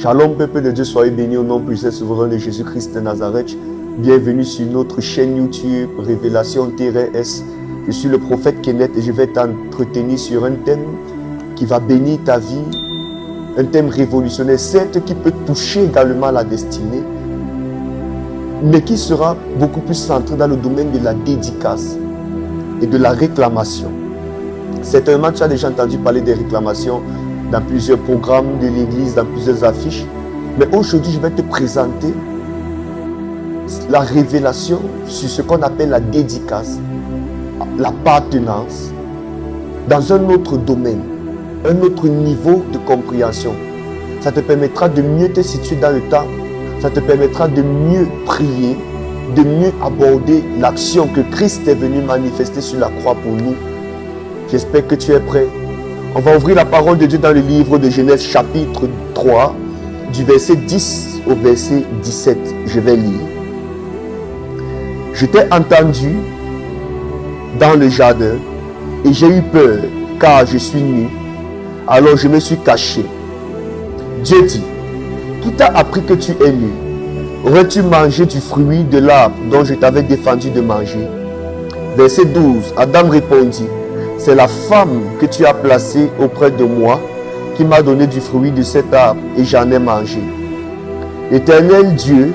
Shalom, peuple de Dieu, soyez bénis au nom puissant et souverain de Jésus-Christ de Nazareth. Bienvenue sur notre chaîne YouTube Révélation TRS. Je suis le prophète Kenneth et je vais t'entretenir sur un thème qui va bénir ta vie, un thème révolutionnaire, certes qui peut toucher également la destinée, mais qui sera beaucoup plus centré dans le domaine de la dédicace et de la réclamation. Certainement, tu as déjà entendu parler des réclamations dans plusieurs programmes de l'église, dans plusieurs affiches. Mais aujourd'hui, je vais te présenter la révélation sur ce qu'on appelle la dédicace, l'appartenance, dans un autre domaine, un autre niveau de compréhension. Ça te permettra de mieux te situer dans le temps, ça te permettra de mieux prier, de mieux aborder l'action que Christ est venu manifester sur la croix pour nous. J'espère que tu es prêt. On va ouvrir la parole de Dieu dans le livre de Genèse chapitre 3, du verset 10 au verset 17. Je vais lire. Je t'ai entendu dans le jardin et j'ai eu peur car je suis nu. Alors je me suis caché. Dieu dit, qui t'a appris que tu es nu? Aurais-tu mangé du fruit de l'arbre dont je t'avais défendu de manger? Verset 12, Adam répondit, c'est la femme que tu as placée auprès de moi qui m'a donné du fruit de cet arbre et j'en ai mangé. L'Éternel Dieu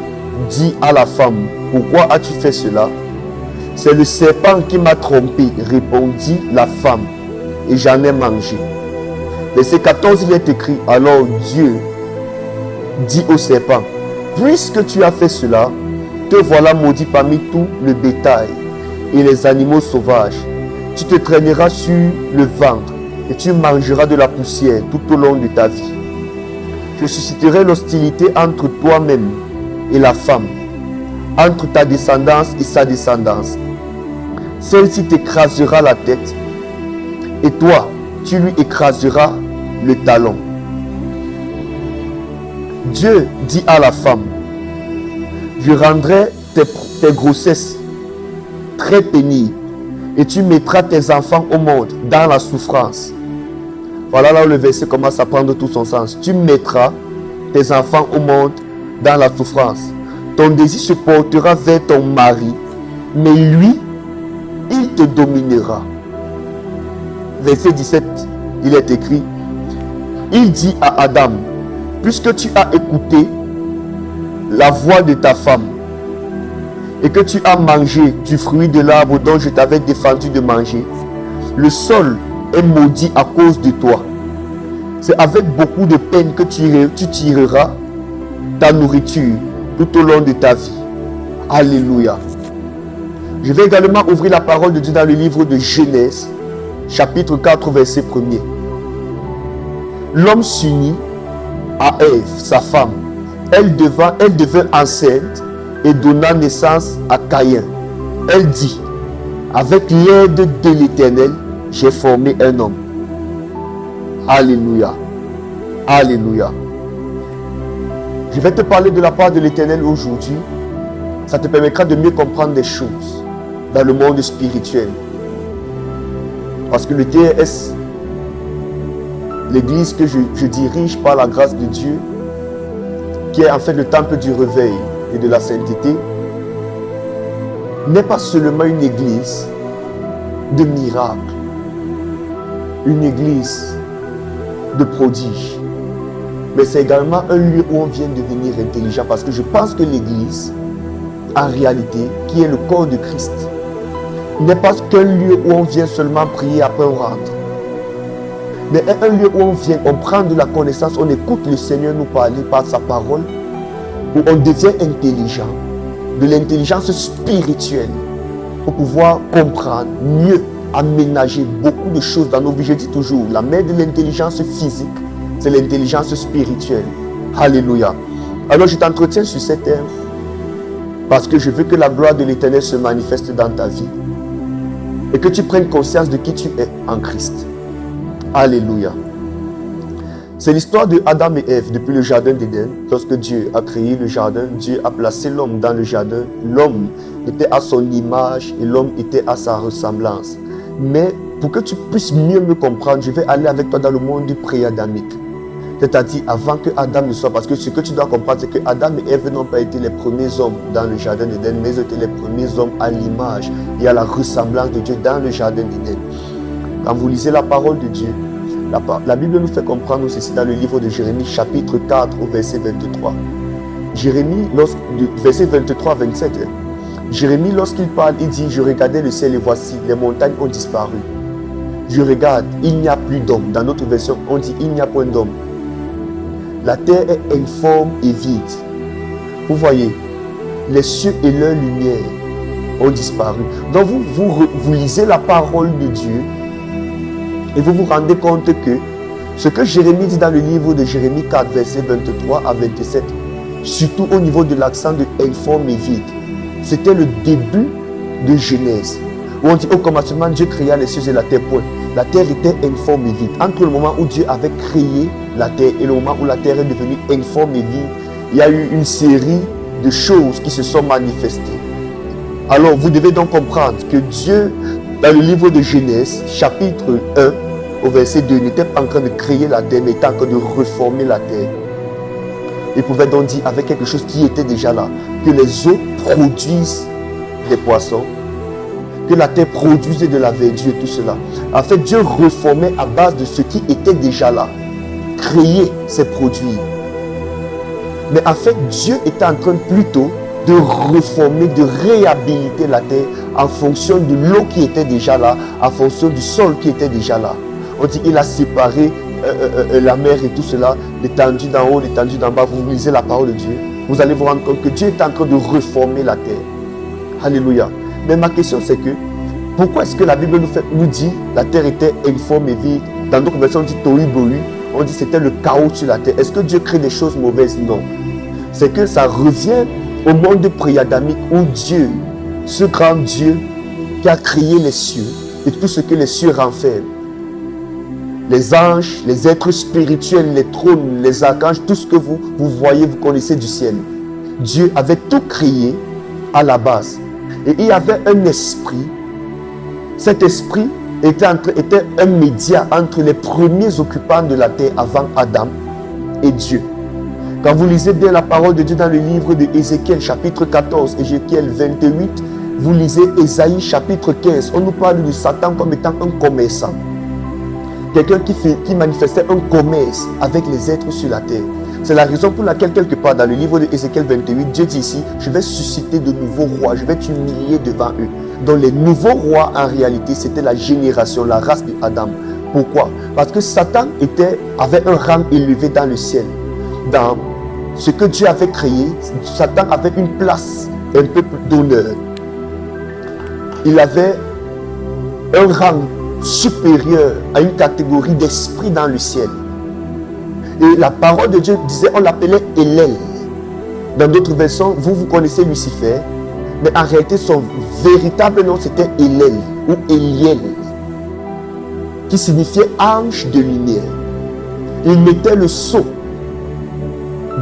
dit à la femme, pourquoi as-tu fait cela? C'est le serpent qui m'a trompé, répondit la femme, et j'en ai mangé. Verset 14, il est écrit, alors Dieu dit au serpent, puisque tu as fait cela, te voilà maudit parmi tout le bétail et les animaux sauvages. Tu te traîneras sur le ventre et tu mangeras de la poussière tout au long de ta vie. Je susciterai l'hostilité entre toi-même et la femme, entre ta descendance et sa descendance. Celle-ci t'écrasera la tête et toi, tu lui écraseras le talon. Dieu dit à la femme, je rendrai tes grossesses très pénibles et tu mettras tes enfants au monde dans la souffrance. Voilà là où le verset commence à prendre tout son sens. Tu mettras tes enfants au monde dans la souffrance. Ton désir se portera vers ton mari, mais lui, il te dominera. Verset 17, il est écrit, il dit à Adam, puisque tu as écouté la voix de ta femme, et que tu as mangé du fruit de l'arbre dont je t'avais défendu de manger, le sol est maudit à cause de toi. C'est avec beaucoup de peine que tu tireras ta nourriture tout au long de ta vie. Alléluia. Je vais également ouvrir la parole de Dieu dans le livre de Genèse, chapitre 4, verset 1er. L'homme s'unit à Ève, sa femme. Elle devint enceinte et donna naissance à Caïn. Elle dit, avec l'aide de l'Éternel, j'ai formé un homme. Alléluia. Alléluia. Je vais te parler de la part de l'Éternel aujourd'hui. Ça te permettra de mieux comprendre des choses dans le monde spirituel. Parce que le TRS, l'église que je dirige par la grâce de Dieu, qui est en fait le temple du réveil et de la sainteté, n'est pas seulement une église de miracles, une église de prodiges, mais c'est également un lieu où on vient devenir intelligent, parce que je pense que l'église, en réalité, qui est le corps de Christ, n'est pas qu'un lieu où on vient seulement prier après on rentre, mais un lieu où on vient, on prend de la connaissance, on écoute le Seigneur nous parler par sa parole, où on devient intelligent, de l'intelligence spirituelle, pour pouvoir comprendre, mieux aménager beaucoup de choses dans nos vies. Je dis toujours, la mère de l'intelligence physique, c'est l'intelligence spirituelle. Alléluia. Alors je t'entretiens sur cet thème, parce que je veux que la gloire de l'Éternel se manifeste dans ta vie, et que tu prennes conscience de qui tu es en Christ. Alléluia. C'est l'histoire de Adam et Ève depuis le jardin d'Éden. Lorsque Dieu a créé le jardin, Dieu a placé l'homme dans le jardin. L'homme était à son image et l'homme était à sa ressemblance. Mais pour que tu puisses mieux me comprendre, je vais aller avec toi dans le monde préadamique. C'est-à-dire avant que Adam ne soit, parce que ce que tu dois comprendre, c'est que Adam et Ève n'ont pas été les premiers hommes dans le jardin d'Éden, mais ils étaient les premiers hommes à l'image et à la ressemblance de Dieu dans le jardin d'Éden. Quand vous lisez la parole de Dieu, la Bible nous fait comprendre ceci dans le livre de Jérémie, chapitre 4, au verset 23. Jérémie, verset 23 à 27, Jérémie, lorsqu'il parle, il dit « Je regardais le ciel et voici, les montagnes ont disparu. Je regarde, il n'y a plus d'homme. » Dans notre version, on dit « Il n'y a point d'homme. » La terre est informe et vide. Vous voyez, les cieux et leur lumière ont disparu. Donc vous lisez la parole de Dieu et vous vous rendez compte que ce que Jérémie dit dans le livre de Jérémie 4, verset 23 à 27, surtout au niveau de l'accent de informe et vide, c'était le début de Genèse. Où on dit au commencement Dieu créa les cieux et la terre. Point. La terre était informe et vide. Entre le moment où Dieu avait créé la terre et le moment où la terre est devenue informe et vide, il y a eu une série de choses qui se sont manifestées. Alors vous devez donc comprendre que Dieu, dans le livre de Genèse, chapitre 1, au verset 2, n'était pas en train de créer la terre, mais était en train de reformer la terre. Il pouvait donc dire avec quelque chose qui était déjà là, que les eaux produisent des poissons, que la terre produisait de la verdure et tout cela. En fait, Dieu reformait à base de ce qui était déjà là, créer ces produits. Mais en fait, Dieu était en train plutôt de reformer, de réhabiliter la terre en fonction de l'eau qui était déjà là, en fonction du sol qui était déjà là. On dit qu'il a séparé la mer et tout cela, l'étendue d'en haut, l'étendue d'en bas. Vous lisez la parole de Dieu, vous allez vous rendre compte que Dieu est en train de reformer la terre. Alléluia. Mais ma question c'est que, pourquoi est-ce que la Bible nous dit la terre était informe et vide? Dans d'autres versions on dit tohu bohu, on dit c'était le chaos sur la terre. Est-ce que Dieu crée des choses mauvaises? Non. C'est que ça revient au monde pré-adamique où Dieu, ce grand Dieu qui a créé les cieux et tout ce que les cieux renferment, les anges, les êtres spirituels, les trônes, les archanges, tout ce que vous voyez, vous connaissez du ciel. Dieu avait tout créé à la base. Et il y avait un esprit. Cet esprit était un média entre les premiers occupants de la terre avant Adam et Dieu. Quand vous lisez bien la parole de Dieu dans le livre de Ézéchiel chapitre 14, Ézéchiel 28, vous lisez Ésaïe chapitre 15, on nous parle de Satan comme étant un commerçant. Quelqu'un qui manifestait un commerce avec les êtres sur la terre. C'est la raison pour laquelle, quelque part dans le livre de Ézéchiel 28, Dieu dit ici, je vais susciter de nouveaux rois, je vais t'humilier devant eux. Donc les nouveaux rois, en réalité, c'était la génération, la race d'Adam. Pourquoi? Parce que Satan avait un rang élevé dans le ciel. Dans ce que Dieu avait créé, Satan avait une place un peu d'honneur. Il avait un rang supérieur à une catégorie d'esprit dans le ciel. Et la parole de Dieu disait, on l'appelait Hélène. Dans d'autres versions, vous connaissez Lucifer, mais en réalité, son véritable nom, c'était Hélène ou Éliel, qui signifiait ange de lumière. Il mettait le sceau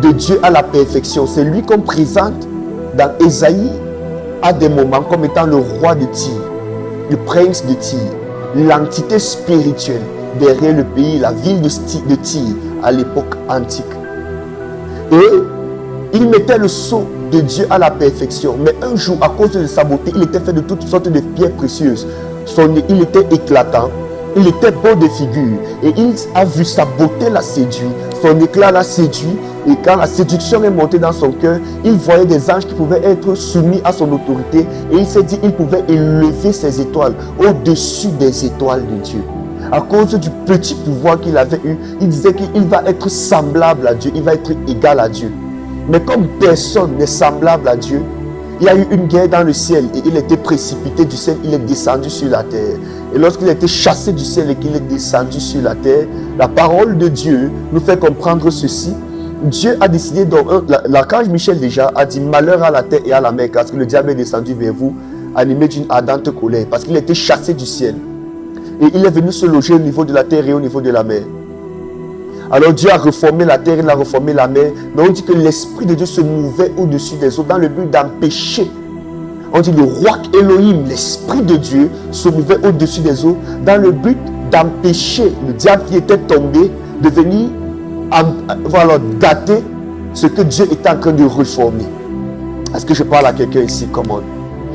de Dieu à la perfection. C'est lui qu'on présente dans Ésaïe à des moments comme étant le roi de Tyr, le prince de Tyr, l'entité spirituelle derrière le pays, la ville de Tyr à l'époque antique. Et il mettait le sceau de Dieu à la perfection. Mais un jour, à cause de sa beauté, il était fait de toutes sortes de pierres précieuses. Il était éclatant, il était beau de figure. Et il a vu sa beauté l'a séduit, son éclat l'a séduit. Et quand la séduction est montée dans son cœur, il voyait des anges qui pouvaient être soumis à son autorité. Et il s'est dit qu'il pouvait élever ses étoiles au-dessus des étoiles de Dieu. À cause du petit pouvoir qu'il avait eu, il disait qu'il va être semblable à Dieu, il va être égal à Dieu. Mais comme personne n'est semblable à Dieu, il y a eu une guerre dans le ciel et il était précipité du ciel, il est descendu sur la terre. Et lorsqu'il a été chassé du ciel et qu'il est descendu sur la terre, la parole de Dieu nous fait comprendre ceci. Dieu a décidé, donc l'archange Michel déjà a dit malheur à la terre et à la mer, parce que le diable est descendu vers vous, animé d'une ardente colère, parce qu'il a été chassé du ciel. Et il est venu se loger au niveau de la terre et au niveau de la mer. Alors Dieu a reformé la terre, il a reformé la mer. Mais on dit que l'Esprit de Dieu se mouvait au-dessus des eaux dans le but d'empêcher. On dit le roi Elohim, l'Esprit de Dieu, se mouvait au-dessus des eaux dans le but d'empêcher le diable qui était tombé de venir voilà, gâter ce que Dieu est en train de reformer. Est-ce que je parle à quelqu'un ici? Comment?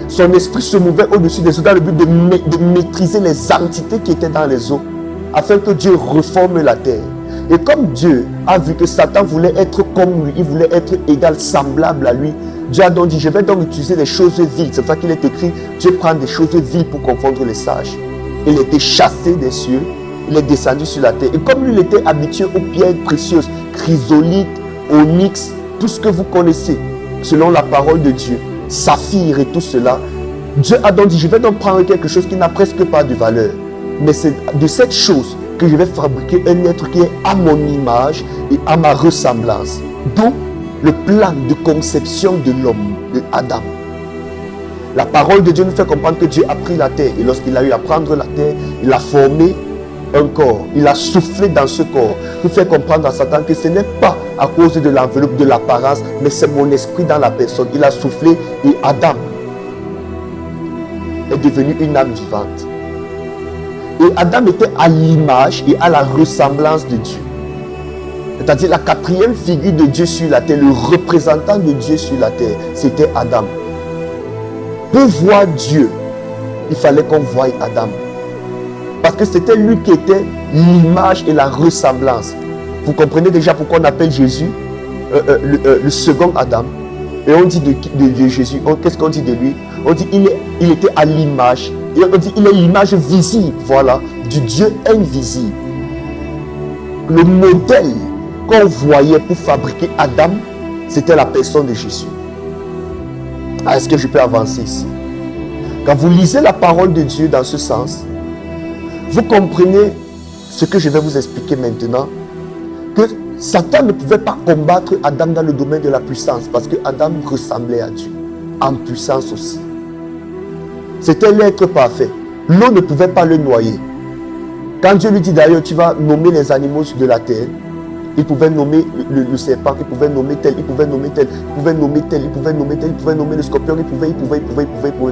Son esprit se mouvait au-dessus des eaux dans le but de maîtriser les entités qui étaient dans les eaux, afin que Dieu reforme la terre. Et comme Dieu a vu que Satan voulait être comme lui, il voulait être égal, semblable à lui, Dieu a donc dit, je vais donc utiliser les choses viles. C'est pour ça qu'il est écrit, Dieu prend des choses viles pour confondre les sages. Il était chassé des cieux, il est descendu sur la terre. Et comme lui, il était habitué aux pierres précieuses, chrysolites, onyx, tout ce que vous connaissez, selon la parole de Dieu, saphir et tout cela, Dieu a donc dit, je vais donc prendre quelque chose qui n'a presque pas de valeur. Mais c'est de cette chose que je vais fabriquer un être qui est à mon image et à ma ressemblance. D'où le plan de conception de l'homme, de Adam. La parole de Dieu nous fait comprendre que Dieu a pris la terre. Et lorsqu'il a eu à prendre la terre, il a formé un corps. Il a soufflé dans ce corps. Il fait comprendre à Satan que ce n'est pas à cause de l'enveloppe, de l'apparence, mais c'est mon esprit dans la personne. Il a soufflé et Adam est devenu une âme vivante. Et Adam était à l'image et à la ressemblance de Dieu. C'est-à-dire la quatrième figure de Dieu sur la terre, le représentant de Dieu sur la terre, c'était Adam. Pour voir Dieu, il fallait qu'on voie Adam. Parce que c'était lui qui était l'image et la ressemblance. Vous comprenez déjà pourquoi on appelle Jésus le second Adam. Et on dit de Jésus, qu'est-ce qu'on dit de lui? On dit il était à l'image. Et on dit il est l'image visible, voilà, du Dieu invisible. Le modèle qu'on voyait pour fabriquer Adam, c'était la personne de Jésus. Est-ce que je peux avancer ici? Quand vous lisez la parole de Dieu dans ce sens, vous comprenez ce que je vais vous expliquer maintenant, que Satan ne pouvait pas combattre Adam dans le domaine de la puissance, parce que Adam ressemblait à Dieu, en puissance aussi. C'était l'être parfait. L'eau ne pouvait pas le noyer. Quand Dieu lui dit d'ailleurs, tu vas nommer les animaux de la terre, il pouvait nommer le serpent, il pouvait nommer tel, il pouvait nommer tel, il pouvait nommer tel, il pouvait nommer tel, il pouvait nommer le scorpion, il pouvait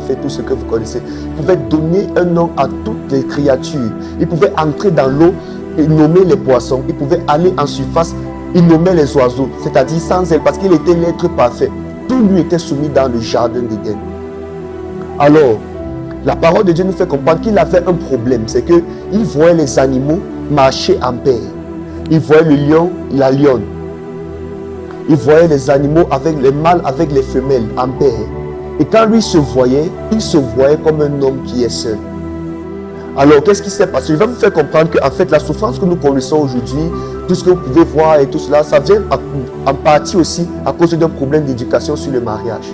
faire tout ce que vous connaissez. Il pouvait donner un nom à toutes les créatures. Il pouvait entrer dans l'eau et nommer les poissons. Il pouvait aller en surface, il nommait les oiseaux, c'est-à-dire sans elle, parce qu'il était l'être parfait. Tout lui était soumis dans le jardin d'Éden. Alors, la parole de Dieu nous fait comprendre qu'il avait un problème, c'est qu'il voyait les animaux marcher en paire. Il voyait le lion, la lionne. Il voyait les animaux avec les mâles, avec les femelles en paire. Et quand lui se voyait, il se voyait comme un homme qui est seul. Alors, qu'est-ce qui s'est passé? Je vais vous faire comprendre qu'en fait, la souffrance que nous connaissons aujourd'hui, tout ce que vous pouvez voir et tout cela, ça vient en partie aussi à cause d'un problème d'éducation sur le mariage.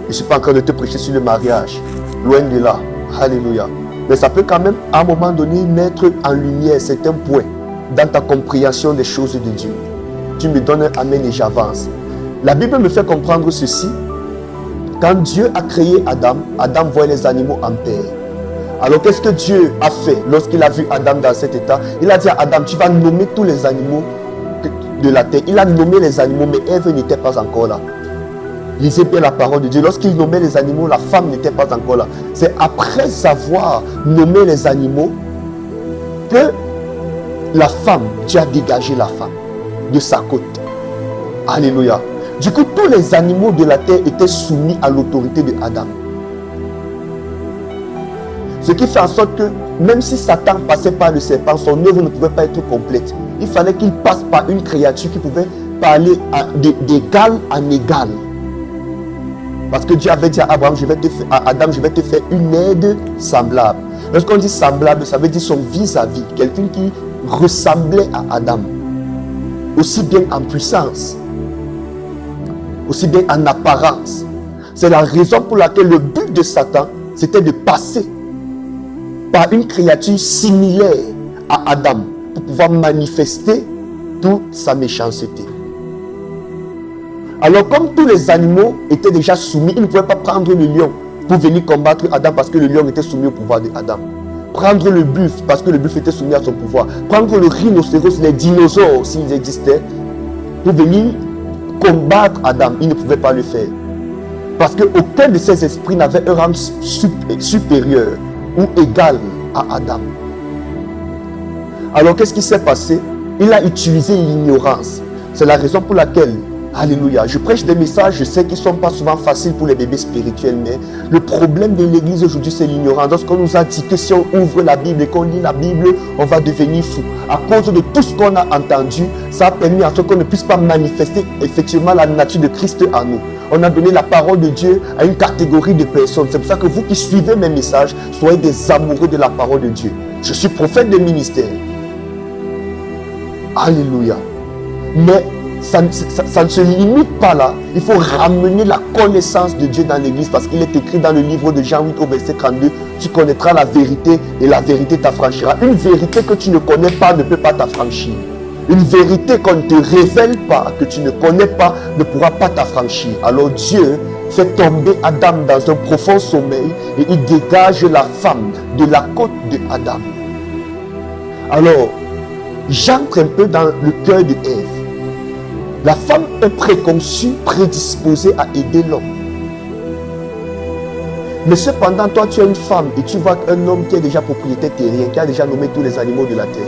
Je ne suis pas en train de te prêcher sur le mariage. Loin de là. Alléluia. Mais ça peut quand même, à un moment donné, mettre en lumière certains points dans ta compréhension des choses de Dieu. Tu me donnes un amen et j'avance. La Bible me fait comprendre ceci. Quand Dieu a créé Adam, Adam voyait les animaux en paire. Alors qu'est-ce que Dieu a fait lorsqu'il a vu Adam dans cet état? Il a dit à Adam, tu vas nommer tous les animaux de la terre. Il a nommé les animaux, mais Ève n'était pas encore là. Lisez bien la parole de Dieu. Lorsqu'il nommait les animaux, la femme n'était pas encore là. C'est après avoir nommé les animaux que la femme, Dieu a dégagé la femme de sa côte. Alléluia. Du coup, tous les animaux de la terre étaient soumis à l'autorité de Adam. Ce qui fait en sorte que même si Satan passait par le serpent, son œuvre ne pouvait pas être complète. Il fallait qu'il passe par une créature qui pouvait parler d'égal en égal. Parce que Dieu avait dit à Abraham, à Adam, je vais te faire une aide semblable. Lorsqu'on dit semblable, ça veut dire son vis-à-vis. Quelqu'un qui ressemblait à Adam. Aussi bien en puissance, aussi bien en apparence. C'est la raison pour laquelle le but de Satan, c'était de passer par une créature similaire à Adam pour pouvoir manifester toute sa méchanceté. Alors, comme tous les animaux étaient déjà soumis, il ne pouvait pas prendre le lion pour venir combattre Adam parce que le lion était soumis au pouvoir de Adam. Prendre le buffle parce que le buffle était soumis à son pouvoir. Prendre le rhinocéros, les dinosaures s'ils existaient, pour venir combattre Adam, il ne pouvait pas le faire. Parce qu'aucun de ces esprits n'avait un rang supérieur ou égal à Adam. Alors, qu'est-ce qui s'est passé? Il a utilisé l'ignorance. C'est la raison pour laquelle, alléluia, je prêche des messages, je sais qu'ils ne sont pas souvent faciles pour les bébés spirituels, mais le problème de l'église aujourd'hui, c'est l'ignorance. Lorsqu'on nous a dit que si on ouvre la Bible et qu'on lit la Bible, on va devenir fou. À cause de tout ce qu'on a entendu, ça a permis à ce qu'on ne puisse pas manifester effectivement la nature de Christ en nous. On a donné la parole de Dieu à une catégorie de personnes. C'est pour ça que vous qui suivez mes messages, soyez des amoureux de la parole de Dieu. Je suis prophète de ministère. Alléluia. Mais ça ne se limite pas là. Il faut ramener la connaissance de Dieu dans l'église parce qu'il est écrit dans le livre de Jean 8 au verset 32, tu connaîtras la vérité et la vérité t'affranchira. Une vérité que tu ne connais pas ne peut pas t'affranchir. Une vérité qu'on ne te révèle pas, que tu ne connais pas, ne pourra pas t'affranchir. Alors Dieu fait tomber Adam dans un profond sommeil et il dégage la femme de la côte de Adam. Alors, j'entre un peu dans le cœur de Ève. La femme est préconçue, prédisposée à aider l'homme. Mais cependant, toi, tu es une femme et tu vois un homme qui est déjà propriétaire terrien, qui a déjà nommé tous les animaux de la terre.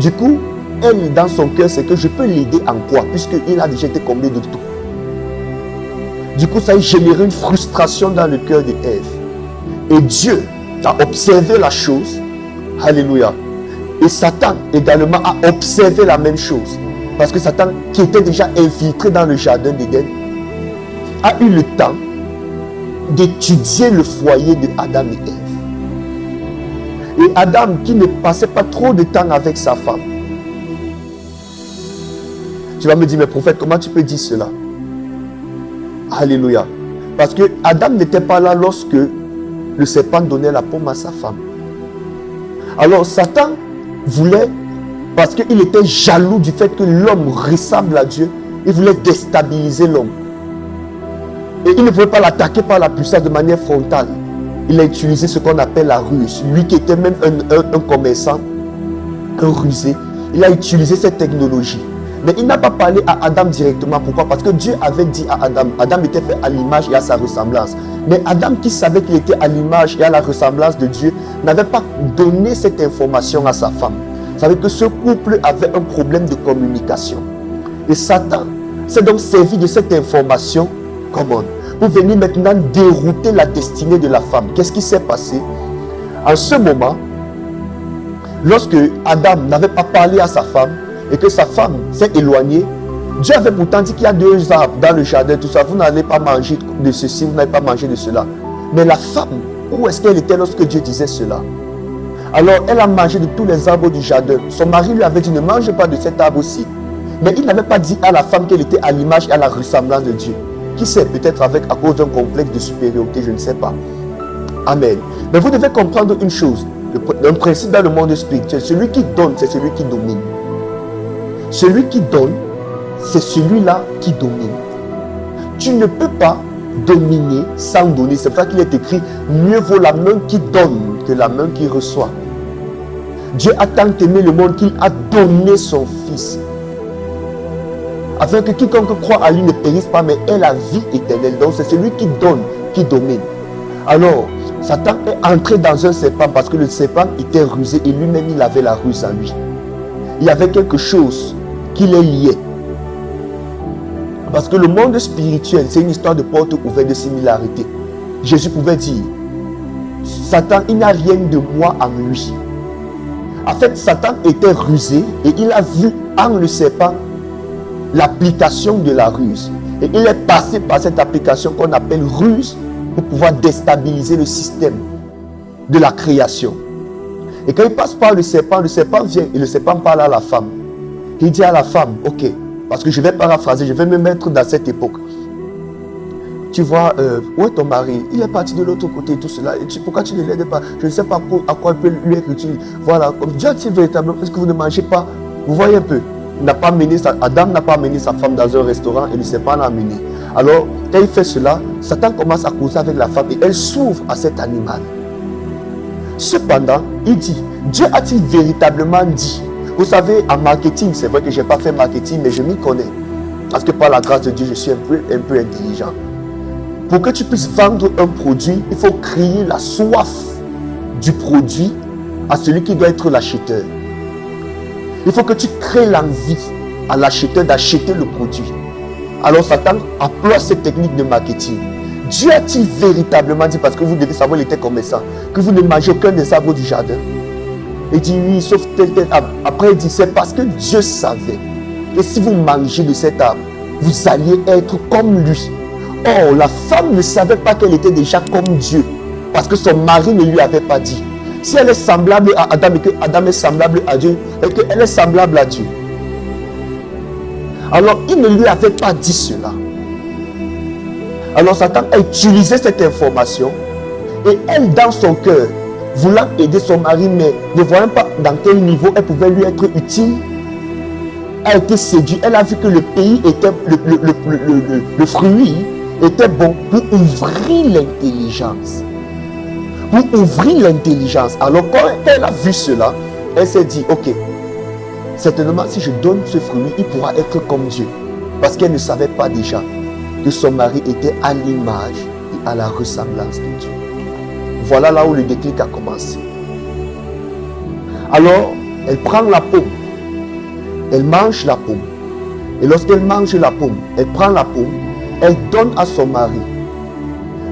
Du coup, elle, dans son cœur, c'est que je peux l'aider en quoi? Puisqu'il a déjà été comblé de tout. Du coup, ça a généré une frustration dans le cœur de Ève. Et Dieu a observé la chose. Alléluia. Et Satan également a observé la même chose. Parce que Satan, qui était déjà infiltré dans le jardin d'Éden, a eu le temps d'étudier le foyer de Adam et Ève. Et Adam, qui ne passait pas trop de temps avec sa femme. Tu vas me dire, mais prophète, comment tu peux dire cela? Alléluia. Parce que Adam n'était pas là lorsque le serpent donnait la pomme à sa femme. Alors Satan voulait, parce qu'il était jaloux du fait que l'homme ressemble à Dieu, il voulait déstabiliser l'homme. Et il ne pouvait pas l'attaquer par la puissance de manière frontale. Il a utilisé ce qu'on appelle la ruse. Lui qui était même un commerçant, un rusé, il a utilisé cette technologie. Mais il n'a pas parlé à Adam directement. Pourquoi? Parce que Dieu avait dit à Adam, Adam était fait à l'image et à sa ressemblance. Mais Adam, qui savait qu'il était à l'image et à la ressemblance de Dieu, n'avait pas donné cette information à sa femme. Vous savez que ce couple avait un problème de communication. Et Satan s'est donc servi de cette information, pour venir maintenant dérouter la destinée de la femme. Qu'est-ce qui s'est passé? En ce moment, lorsque Adam n'avait pas parlé à sa femme, et que sa femme s'est éloignée, Dieu avait pourtant dit qu'il y a 2 arbres dans le jardin, tout ça, vous n'allez pas manger de ceci, vous n'allez pas manger de cela. Mais la femme, où est-ce qu'elle était lorsque Dieu disait cela? Alors elle a mangé de tous les arbres du jardin. Son mari lui avait dit, ne mange pas de cet arbre aussi. Mais il n'avait pas dit à la femme qu'elle était à l'image et à la ressemblance de Dieu. Qui sait, peut-être à cause d'un complexe de supériorité, je ne sais pas. Amen. Mais vous devez comprendre une chose, un principe dans le monde spirituel, celui qui donne, c'est celui qui domine. Celui qui donne, c'est celui-là qui domine. Tu ne peux pas dominer sans donner. C'est pour ça qu'il est écrit, mieux vaut la main qui donne que la main qui reçoit. Dieu a tant aimé le monde qu'il a donné son Fils. Afin que quiconque croit à lui ne périsse pas, mais ait la vie éternelle. Donc c'est celui qui donne, qui domine. Alors, Satan est entré dans un serpent parce que le serpent était rusé et lui-même il avait la ruse en lui. Il y avait quelque chose qui les liait. Parce que le monde spirituel, c'est une histoire de porte ouverte, de similarité. Jésus pouvait dire, Satan, il n'a rien de moi en lui. En fait, Satan était rusé et il a vu en le serpent l'application de la ruse. Et il est passé par cette application qu'on appelle ruse pour pouvoir déstabiliser le système de la création. Et quand il passe par le serpent vient et le serpent parle à la femme. Il dit à la femme, ok, parce que je vais paraphraser, je vais me mettre dans cette époque. Tu vois, où est ton mari? Il est parti de l'autre côté, tout cela. Et pourquoi tu ne l'aides pas? Je ne sais pas à quoi il peut lui être utile. Voilà, comme Dieu a-t-il véritablement, parce que vous ne mangez pas. Vous voyez un peu, Adam n'a pas amené sa femme dans un restaurant et le serpent l'a amené. Alors, quand il fait cela, Satan commence à causer avec la femme et elle s'ouvre à cet animal. Cependant, il dit, Dieu a-t-il véritablement dit? Vous savez, en marketing, c'est vrai que je n'ai pas fait marketing, mais je m'y connais. Parce que par la grâce de Dieu, je suis un peu intelligent. Pour que tu puisses vendre un produit, il faut créer la soif du produit à celui qui doit être l'acheteur. Il faut que tu crées l'envie à l'acheteur d'acheter le produit. Alors Satan emploie cette technique de marketing. Dieu a-t-il véritablement dit, parce que vous devez savoir, il était commerçant, que vous ne mangez aucun des arbres du jardin? Il dit oui, sauf tel. Après il dit, c'est parce que Dieu savait que si vous mangez de cet arbre, vous alliez être comme lui. Or, la femme ne savait pas qu'elle était déjà comme Dieu, parce que son mari ne lui avait pas dit. Si elle est semblable à Adam et que Adam est semblable à Dieu, et qu'elle est semblable à Dieu, alors il ne lui avait pas dit cela. Alors Satan a utilisé cette information et elle, dans son cœur, voulant aider son mari, mais ne voyant pas dans quel niveau elle pouvait lui être utile, a été séduite. Elle a vu que le pays était, le fruit était bon pour ouvrir l'intelligence. Pour ouvrir l'intelligence. Alors quand elle a vu cela, elle s'est dit, ok, certainement si je donne ce fruit, il pourra être comme Dieu. Parce qu'elle ne savait pas déjà que son mari était à l'image et à la ressemblance de Dieu. Voilà là où le déclic a commencé. Alors, elle prend la pomme. Elle mange la pomme. Et lorsqu'elle mange la pomme, elle prend la pomme, elle donne à son mari.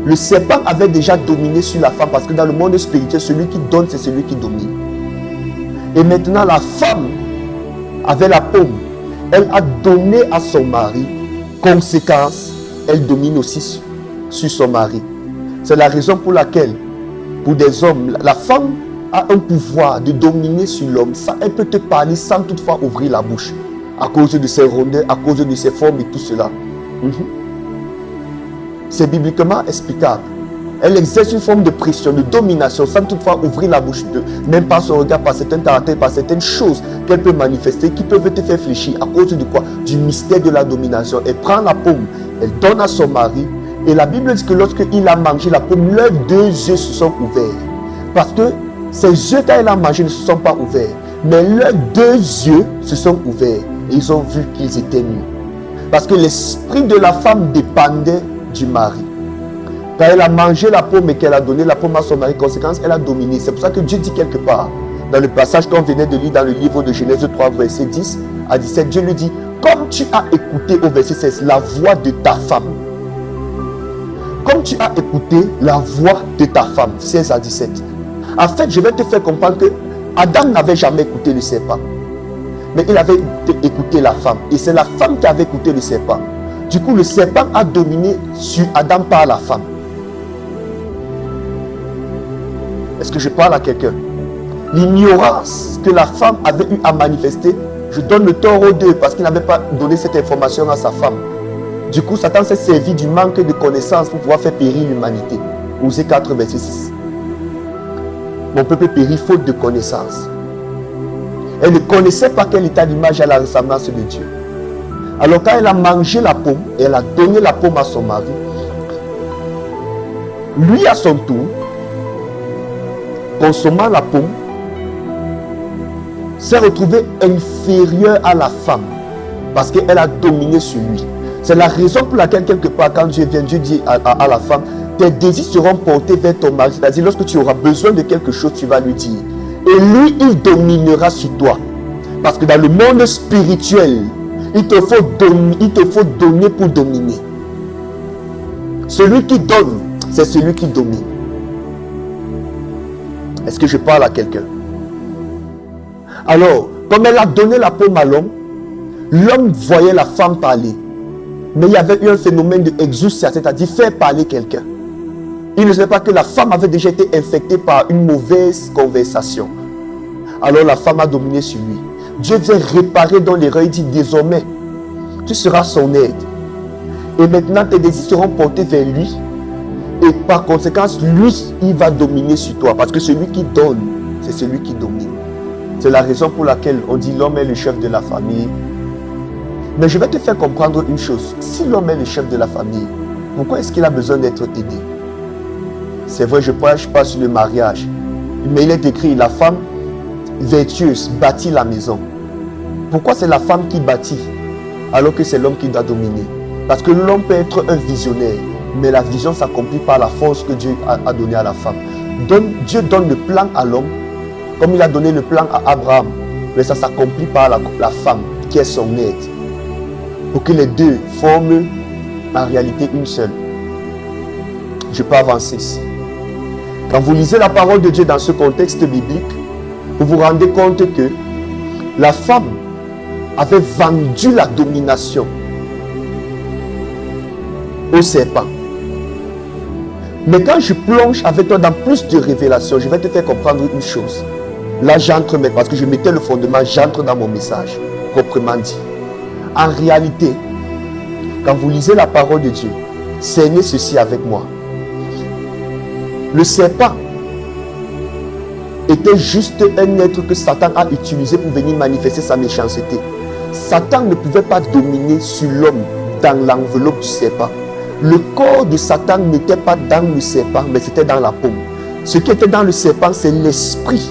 Le serpent avait déjà dominé sur la femme parce que dans le monde spirituel, celui qui donne, c'est celui qui domine. Et maintenant, la femme avait la pomme. Elle a donné à son mari. Conséquence, elle domine aussi sur son mari. C'est la raison pour laquelle, pour des hommes, la femme a un pouvoir de dominer sur l'homme. Elle peut te parler sans toutefois ouvrir la bouche. À cause de ses rondeurs, à cause de ses formes et tout cela. C'est bibliquement explicable. Elle exerce une forme de pression, de domination, sans toutefois ouvrir la bouche, même par son regard, par certains caractères, par certaines choses qu'elle peut manifester, qui peuvent te faire fléchir. À cause de quoi? Du mystère de la domination. Elle prend la pomme, elle donne à son mari, et la Bible dit que lorsqu'il a mangé la pomme, leurs deux yeux se sont ouverts. Parce que ses yeux, quand il a mangé, ne se sont pas ouverts. Mais leurs deux yeux se sont ouverts. Et ils ont vu qu'ils étaient nus. Parce que l'esprit de la femme dépendait du mari. Quand elle a mangé la pomme et qu'elle a donné la pomme à son mari, conséquence, elle a dominé. C'est pour ça que Dieu dit quelque part, dans le passage qu'on venait de lire dans le livre de Genèse 3, verset 10 à 17, Dieu lui dit, comme tu as écouté au verset 16 la voix de ta femme, comme tu as écouté la voix de ta femme, 16 à 17. En fait, je vais te faire comprendre que Adam n'avait jamais écouté le serpent. Mais il avait écouté la femme. Et c'est la femme qui avait écouté le serpent. Du coup, le serpent a dominé sur Adam par la femme. Est-ce que je parle à quelqu'un? L'ignorance que la femme avait eu à manifester, je donne le tort aux deux parce qu'il n'avait pas donné cette information à sa femme. Du coup, Satan s'est servi du manque de connaissances pour pouvoir faire périr l'humanité. Osée 4, verset 6. Mon peuple périt faute de connaissance. Elle ne connaissait pas qu'elle était à l'image et à la ressemblance de Dieu. Alors quand elle a mangé la pomme, et elle a donné la pomme à son mari, lui à son tour, consommant la pomme, s'est retrouvé inférieur à la femme, parce qu'elle a dominé sur lui. C'est la raison pour laquelle quelque part quand Dieu vient, Dieu dit à la femme, tes désirs seront portés vers ton mari. C'est-à-dire lorsque tu auras besoin de quelque chose, tu vas lui dire. Et lui, il dominera sur toi. Parce que dans le monde spirituel, il te faut donner pour dominer. Celui qui donne, c'est celui qui domine. Est-ce que je parle à quelqu'un? Alors, comme elle a donné la pomme à l'homme, l'homme voyait la femme parler. Mais il y avait eu un phénomène de exousia, c'est-à-dire faire parler quelqu'un. Il ne savait pas que la femme avait déjà été infectée par une mauvaise conversation. Alors la femme a dominé sur lui. Dieu vient réparer dans l'erreur. Il dit désormais, tu seras son aide. Et maintenant tes désirs seront portés vers lui. Et par conséquent, lui, il va dominer sur toi. Parce que celui qui donne, c'est celui qui domine. C'est la raison pour laquelle on dit l'homme est le chef de la famille. Mais je vais te faire comprendre une chose. Si l'homme est le chef de la famille, pourquoi est-ce qu'il a besoin d'être aidé? C'est vrai, je prêche pas sur le mariage. Mais il est écrit, la femme vertueuse bâtit la maison. Pourquoi c'est la femme qui bâtit alors que c'est l'homme qui doit dominer? Parce que l'homme peut être un visionnaire, mais la vision s'accomplit par la force que Dieu a donnée à la femme. Dieu donne le plan à l'homme, comme il a donné le plan à Abraham. mais ça s'accomplit par la femme qui est son aide, pour que les deux forment en réalité une seule. Je peux avancer ici. Quand vous lisez la parole de Dieu dans ce contexte biblique, vous vous rendez compte que la femme avait vendu la domination au serpent. Mais quand je plonge avec toi dans plus de révélations, je vais te faire comprendre une chose. Là, j'entre, parce que je mettais le fondement, j'entre dans mon message, proprement dit. En réalité, quand vous lisez la parole de Dieu, cernez ceci avec moi. Le serpent était juste un être que Satan a utilisé pour venir manifester sa méchanceté. Satan ne pouvait pas dominer sur l'homme dans l'enveloppe du serpent. Le corps de Satan n'était pas dans le serpent, mais c'était dans la paume. Ce qui était dans le serpent, c'est l'esprit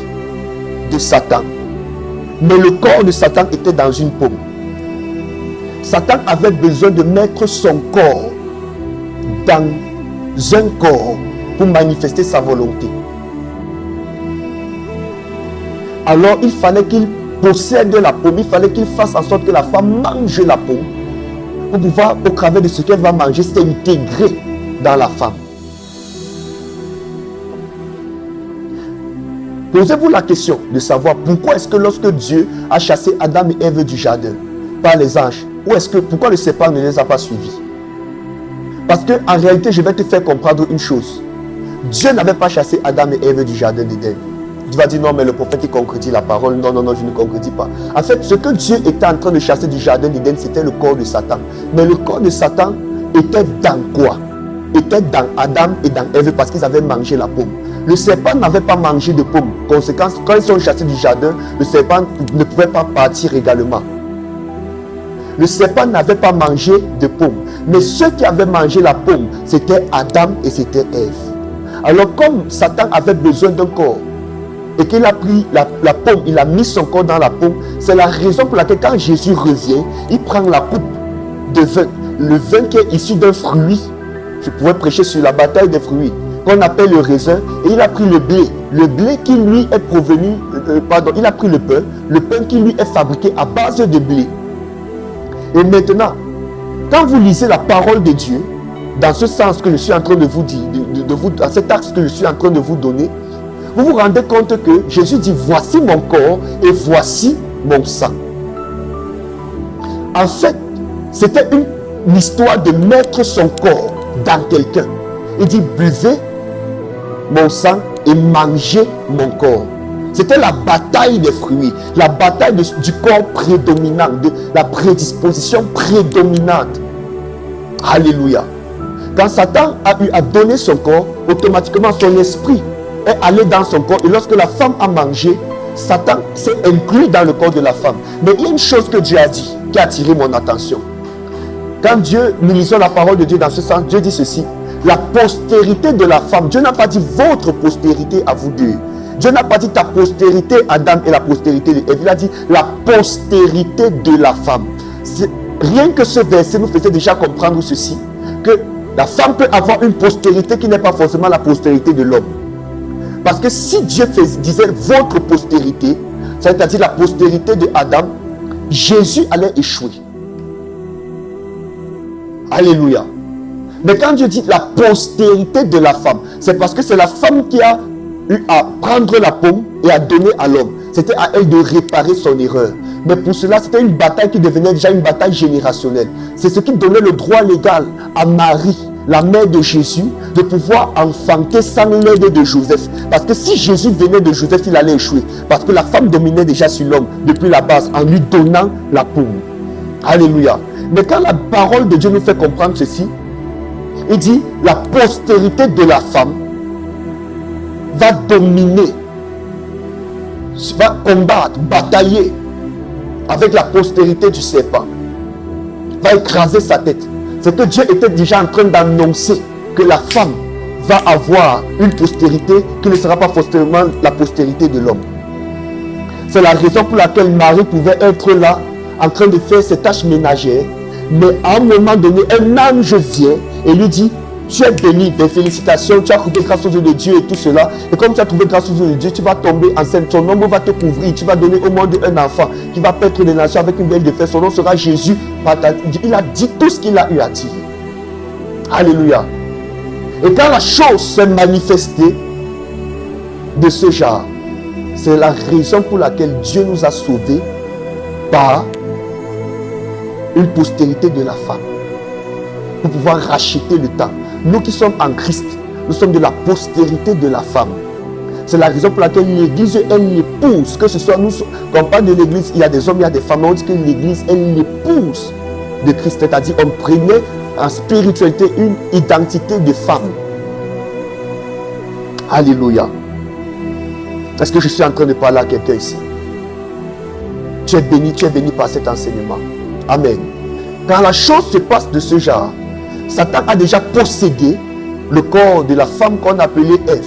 de Satan. Mais le corps de Satan était dans une paume. Satan avait besoin de mettre son corps dans un corps pour manifester sa volonté. Alors il fallait qu'il possède la paume, il fallait qu'il fasse en sorte que la femme mange la paume pour pouvoir, au travers de ce qu'elle va manger, s'intégrer dans la femme. Posez-vous la question de savoir pourquoi est-ce que lorsque Dieu a chassé Adam et Ève du jardin par les anges, pourquoi le serpent ne les a pas suivis? Parce que en réalité, je vais te faire comprendre une chose. Dieu n'avait pas chassé Adam et Ève du jardin d'Éden. Tu vas dire non, mais le prophète il concrétise la parole. Non, je ne concrétise pas. En fait, ce que Dieu était en train de chasser du jardin d'Éden, c'était le corps de Satan. Mais le corps de Satan était dans quoi? Était dans Adam et dans Ève parce qu'ils avaient mangé la pomme. Le serpent n'avait pas mangé de pomme. Conséquence, quand ils sont chassés du jardin, le serpent ne pouvait pas partir également. Le serpent n'avait pas mangé de pomme. Mais ceux qui avaient mangé la pomme, c'était Adam et c'était Ève. Alors comme Satan avait besoin d'un corps, et qu'il a pris la pomme, il a mis son corps dans la pomme, c'est la raison pour laquelle quand Jésus revient, il prend la coupe de vin, le vin qui est issu d'un fruit. Je pourrais prêcher sur la bataille des fruits, qu'on appelle le raisin, et il a pris le blé qui lui est provenu, il a pris le pain qui lui est fabriqué à base de blé. Et maintenant, quand vous lisez la parole de Dieu, dans ce sens que je suis en train de vous dire, dans cet axe que je suis en train de vous donner, vous vous rendez compte que Jésus dit, voici mon corps et voici mon sang. En fait, c'était une histoire de mettre son corps dans quelqu'un. Il dit, buvez mon sang et mangez mon corps. C'était la bataille des fruits, la bataille du corps prédominant, de la prédisposition prédominante. Alléluia. Quand Satan a eu à donner son corps, automatiquement son esprit est allé dans son corps. Et lorsque la femme a mangé, Satan s'est inclus dans le corps de la femme. Mais il y a une chose que Dieu a dit, qui a attiré mon attention. Quand nous lisons la parole de Dieu dans ce sens, Dieu dit ceci, la postérité de la femme. Dieu n'a pas dit votre postérité à vous deux. Dieu n'a pas dit ta postérité Adam et la postérité de Ève. Il a dit la postérité de la femme. Rien que ce verset nous faisait déjà comprendre ceci, que la femme peut avoir une postérité qui n'est pas forcément la postérité de l'homme. Parce que si Dieu disait votre postérité, c'est-à-dire la postérité de Adam, Jésus allait échouer. Alléluia. Mais quand Dieu dit la postérité de la femme, c'est parce que c'est la femme qui a eu à prendre la pomme et à donner à l'homme. C'était à elle de réparer son erreur. Mais pour cela, c'était une bataille qui devenait déjà une bataille générationnelle. C'est ce qui donnait le droit légal à Marie, la mère de Jésus, de pouvoir enfanter sans l'aide de Joseph. Parce que si Jésus venait de Joseph, il allait échouer. Parce que la femme dominait déjà sur l'homme depuis la base en lui donnant la pomme. Alléluia. Mais quand la parole de Dieu nous fait comprendre ceci, il dit la postérité de la femme va dominer, va combattre, batailler avec la postérité du serpent, va écraser sa tête. C'est que Dieu était déjà en train d'annoncer que la femme va avoir une postérité qui ne sera pas forcément la postérité de l'homme. C'est la raison pour laquelle Marie pouvait être là en train de faire ses tâches ménagères, mais à un moment donné, un ange vient et lui dit, Tu es béni, des félicitations, tu as trouvé grâce aux yeux de Dieu et tout cela. Et comme tu as trouvé grâce aux yeux de Dieu, tu vas tomber enceinte. Ton nombre va te couvrir. Tu vas donner au monde un enfant qui va paître des nations avec une belle de fer. Son nom sera Jésus. Il a dit tout ce qu'il a eu à dire. Alléluia. Et quand la chose s'est manifestée de ce genre, c'est la raison pour laquelle Dieu nous a sauvés par une postérité de la femme. Pour pouvoir racheter le temps. Nous qui sommes en Christ, nous sommes de la postérité de la femme. C'est la raison pour laquelle l'Église est l'épouse. Que ce soit nous, quand on parle de l'Église, il y a des hommes, il y a des femmes. On dit que l'Église est l'épouse de Christ. C'est-à-dire on prenait en spiritualité une identité de femme. Alléluia. Est-ce que je suis en train de parler à quelqu'un ici? Tu es béni par cet enseignement. Amen. Quand la chose se passe de ce genre, Satan a déjà possédé le corps de la femme qu'on appelait Ève.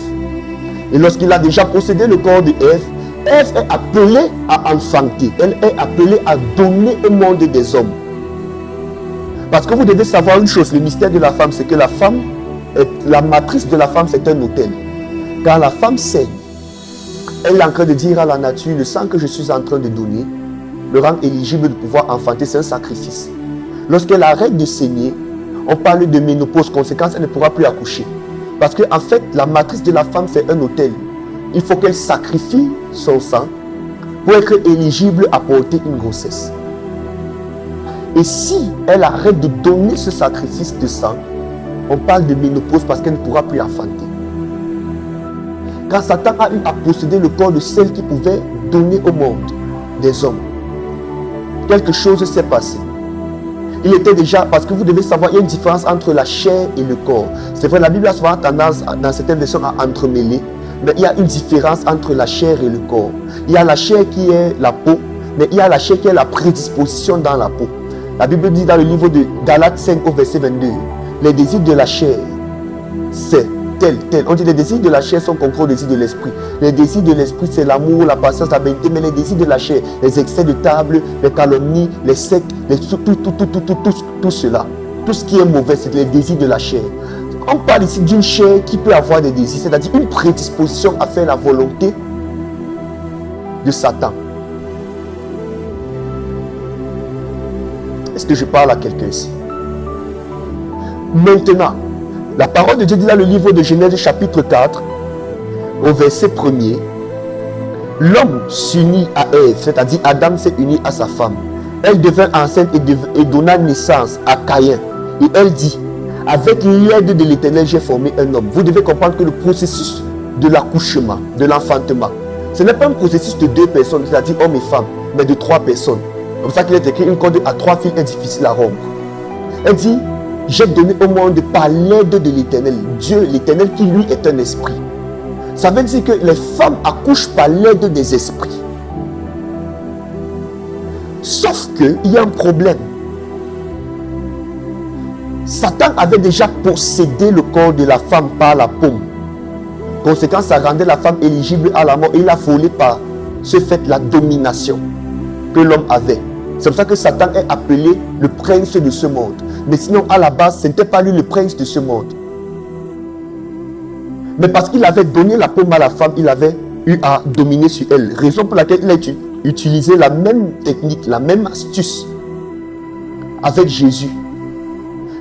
Et lorsqu'il a déjà possédé le corps de Ève, Ève est appelée à enfanter. Elle est appelée à donner au monde des hommes. Parce que vous devez savoir une chose, le mystère de la femme, c'est que la femme, la matrice de la femme, c'est un autel. Quand la femme saigne, elle est en train de dire à la nature, le sang que je suis en train de donner le rend éligible de pouvoir enfanter, c'est un sacrifice. Lorsqu'elle arrête de saigner, on parle de ménopause, conséquence, elle ne pourra plus accoucher. Parce que en fait, la matrice de la femme, c'est un autel. Il faut qu'elle sacrifie son sang pour être éligible à porter une grossesse. Et si elle arrête de donner ce sacrifice de sang, on parle de ménopause parce qu'elle ne pourra plus enfanter. Quand Satan a eu à posséder le corps de celle qui pouvait donner au monde des hommes, quelque chose s'est passé. Il était déjà, parce que vous devez savoir, il y a une différence entre la chair et le corps. C'est vrai, la Bible a souvent tendance, dans certaines versions, à entremêler, mais il y a une différence entre la chair et le corps. Il y a la chair qui est la peau, mais il y a la chair qui est la prédisposition dans la peau. La Bible dit dans le livre de Galates 5 au verset 22, les désirs de la chair, c'est tel. On dit les désirs de la chair sont concurrents aux désirs de l'esprit. Les désirs de l'esprit, c'est l'amour, la patience, la bonté, mais les désirs de la chair, les excès de table, les calomnies, les sectes, tout cela. Tout ce qui est mauvais, c'est les désirs de la chair. On parle ici d'une chair qui peut avoir des désirs, c'est-à-dire une prédisposition à faire la volonté de Satan. Est-ce que je parle à quelqu'un ici? Maintenant, la parole de Dieu dit dans le livre de Genèse chapitre 4, au verset 1er, l'homme s'unit à Ève, c'est-à-dire Adam s'est uni à sa femme. Elle devint enceinte et donna naissance à Caïn. Et elle dit, avec l'aide de l'Éternel, j'ai formé un homme. Vous devez comprendre que le processus de l'accouchement, de l'enfantement, ce n'est pas un processus de 2 personnes, c'est-à-dire homme et femme, mais de 3 personnes. C'est comme ça qu'il est écrit, une corde à 3 fils est difficile à rompre. Elle dit, j'ai donné au monde par l'aide de l'Éternel. Dieu, l'Éternel qui lui est un esprit. Ça veut dire que les femmes accouchent par l'aide des esprits. Sauf qu'il y a un problème. Satan avait déjà possédé le corps de la femme par la paume. Conséquence, ça rendait la femme éligible à la mort. Et il a volé par ce fait la domination que l'homme avait. C'est pour ça que Satan est appelé le prince de ce monde. Mais sinon, à la base, ce n'était pas lui le prince de ce monde. Mais parce qu'il avait donné la paume à la femme, il avait eu à dominer sur elle. Raison pour laquelle il a utilisé la même technique, la même astuce avec Jésus.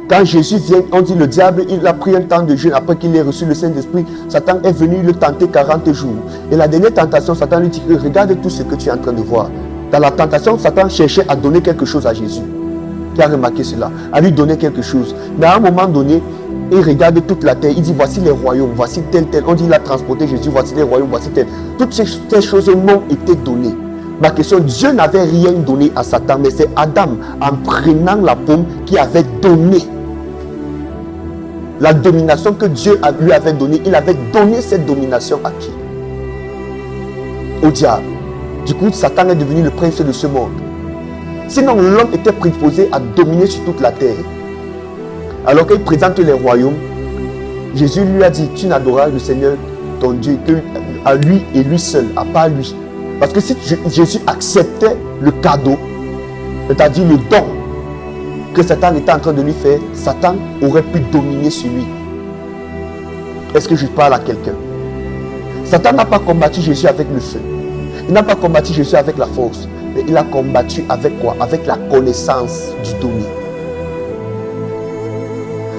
Quand Jésus vient, on dit le diable, il a pris un temps de jeûne après qu'il ait reçu le Saint-Esprit. Satan est venu le tenter 40 jours. Et la dernière tentation, Satan lui dit, regarde tout ce que tu es en train de voir. Dans la tentation, Satan cherchait à donner quelque chose à Jésus. Qui a remarqué cela, à lui donner quelque chose. Mais à un moment donné, il regarde toute la terre, il dit voici les royaumes, voici tel. On dit il a transporté Jésus, voici les royaumes, voici tel. Toutes ces choses m'ont été données. Ma question, Dieu n'avait rien donné à Satan, mais c'est Adam, en prenant la paume, qui avait donné la domination que Dieu lui avait donnée. Il avait donné cette domination à qui? Au diable. Du coup, Satan est devenu le prince de ce monde. Sinon, l'homme était prédisposé à dominer sur toute la terre. Alors qu'il présente les royaumes, Jésus lui a dit, tu n'adoreras le Seigneur, ton Dieu, qu'à lui et lui seul, à part lui. Parce que si Jésus acceptait le cadeau, c'est-à-dire le don que Satan était en train de lui faire, Satan aurait pu dominer sur lui. Est-ce que je parle à quelqu'un? Satan n'a pas combattu Jésus avec le feu. Il n'a pas combattu Jésus avec la force. Mais il a combattu avec quoi? Avec la connaissance du donné.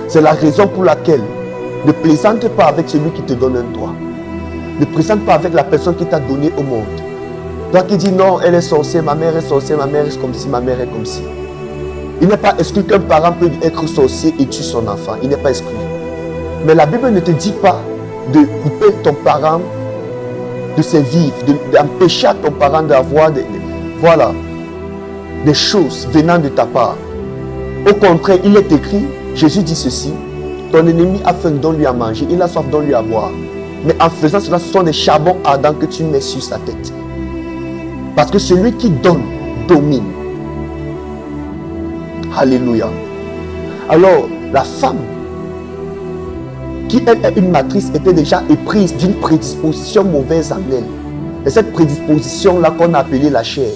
C'est la raison pour laquelle ne plaisante pas avec celui qui te donne un droit. Ne plaisante pas avec la personne qui t'a donné au monde. Toi qui dis non, elle est sorcière, ma mère est sorcière, ma mère est comme ci, ma mère est comme ci. Il n'est pas exclu qu'un parent peut être sorcier et tuer son enfant. Il n'est pas exclu. Mais la Bible ne te dit pas de couper ton parent de ses vivres, d'empêcher à ton parent d'avoir des choses venant de ta part. Au contraire, il est écrit, Jésus dit ceci, ton ennemi a faim, donne-lui à manger, il a soif, donne-lui à boire. Mais en faisant cela, ce sont des charbons ardents que tu mets sur sa tête. Parce que celui qui donne, domine. Alléluia. Alors, la femme, qui elle est une matrice, était déjà éprise d'une prédisposition mauvaise en elle. Et cette prédisposition-là qu'on a appelée la chair,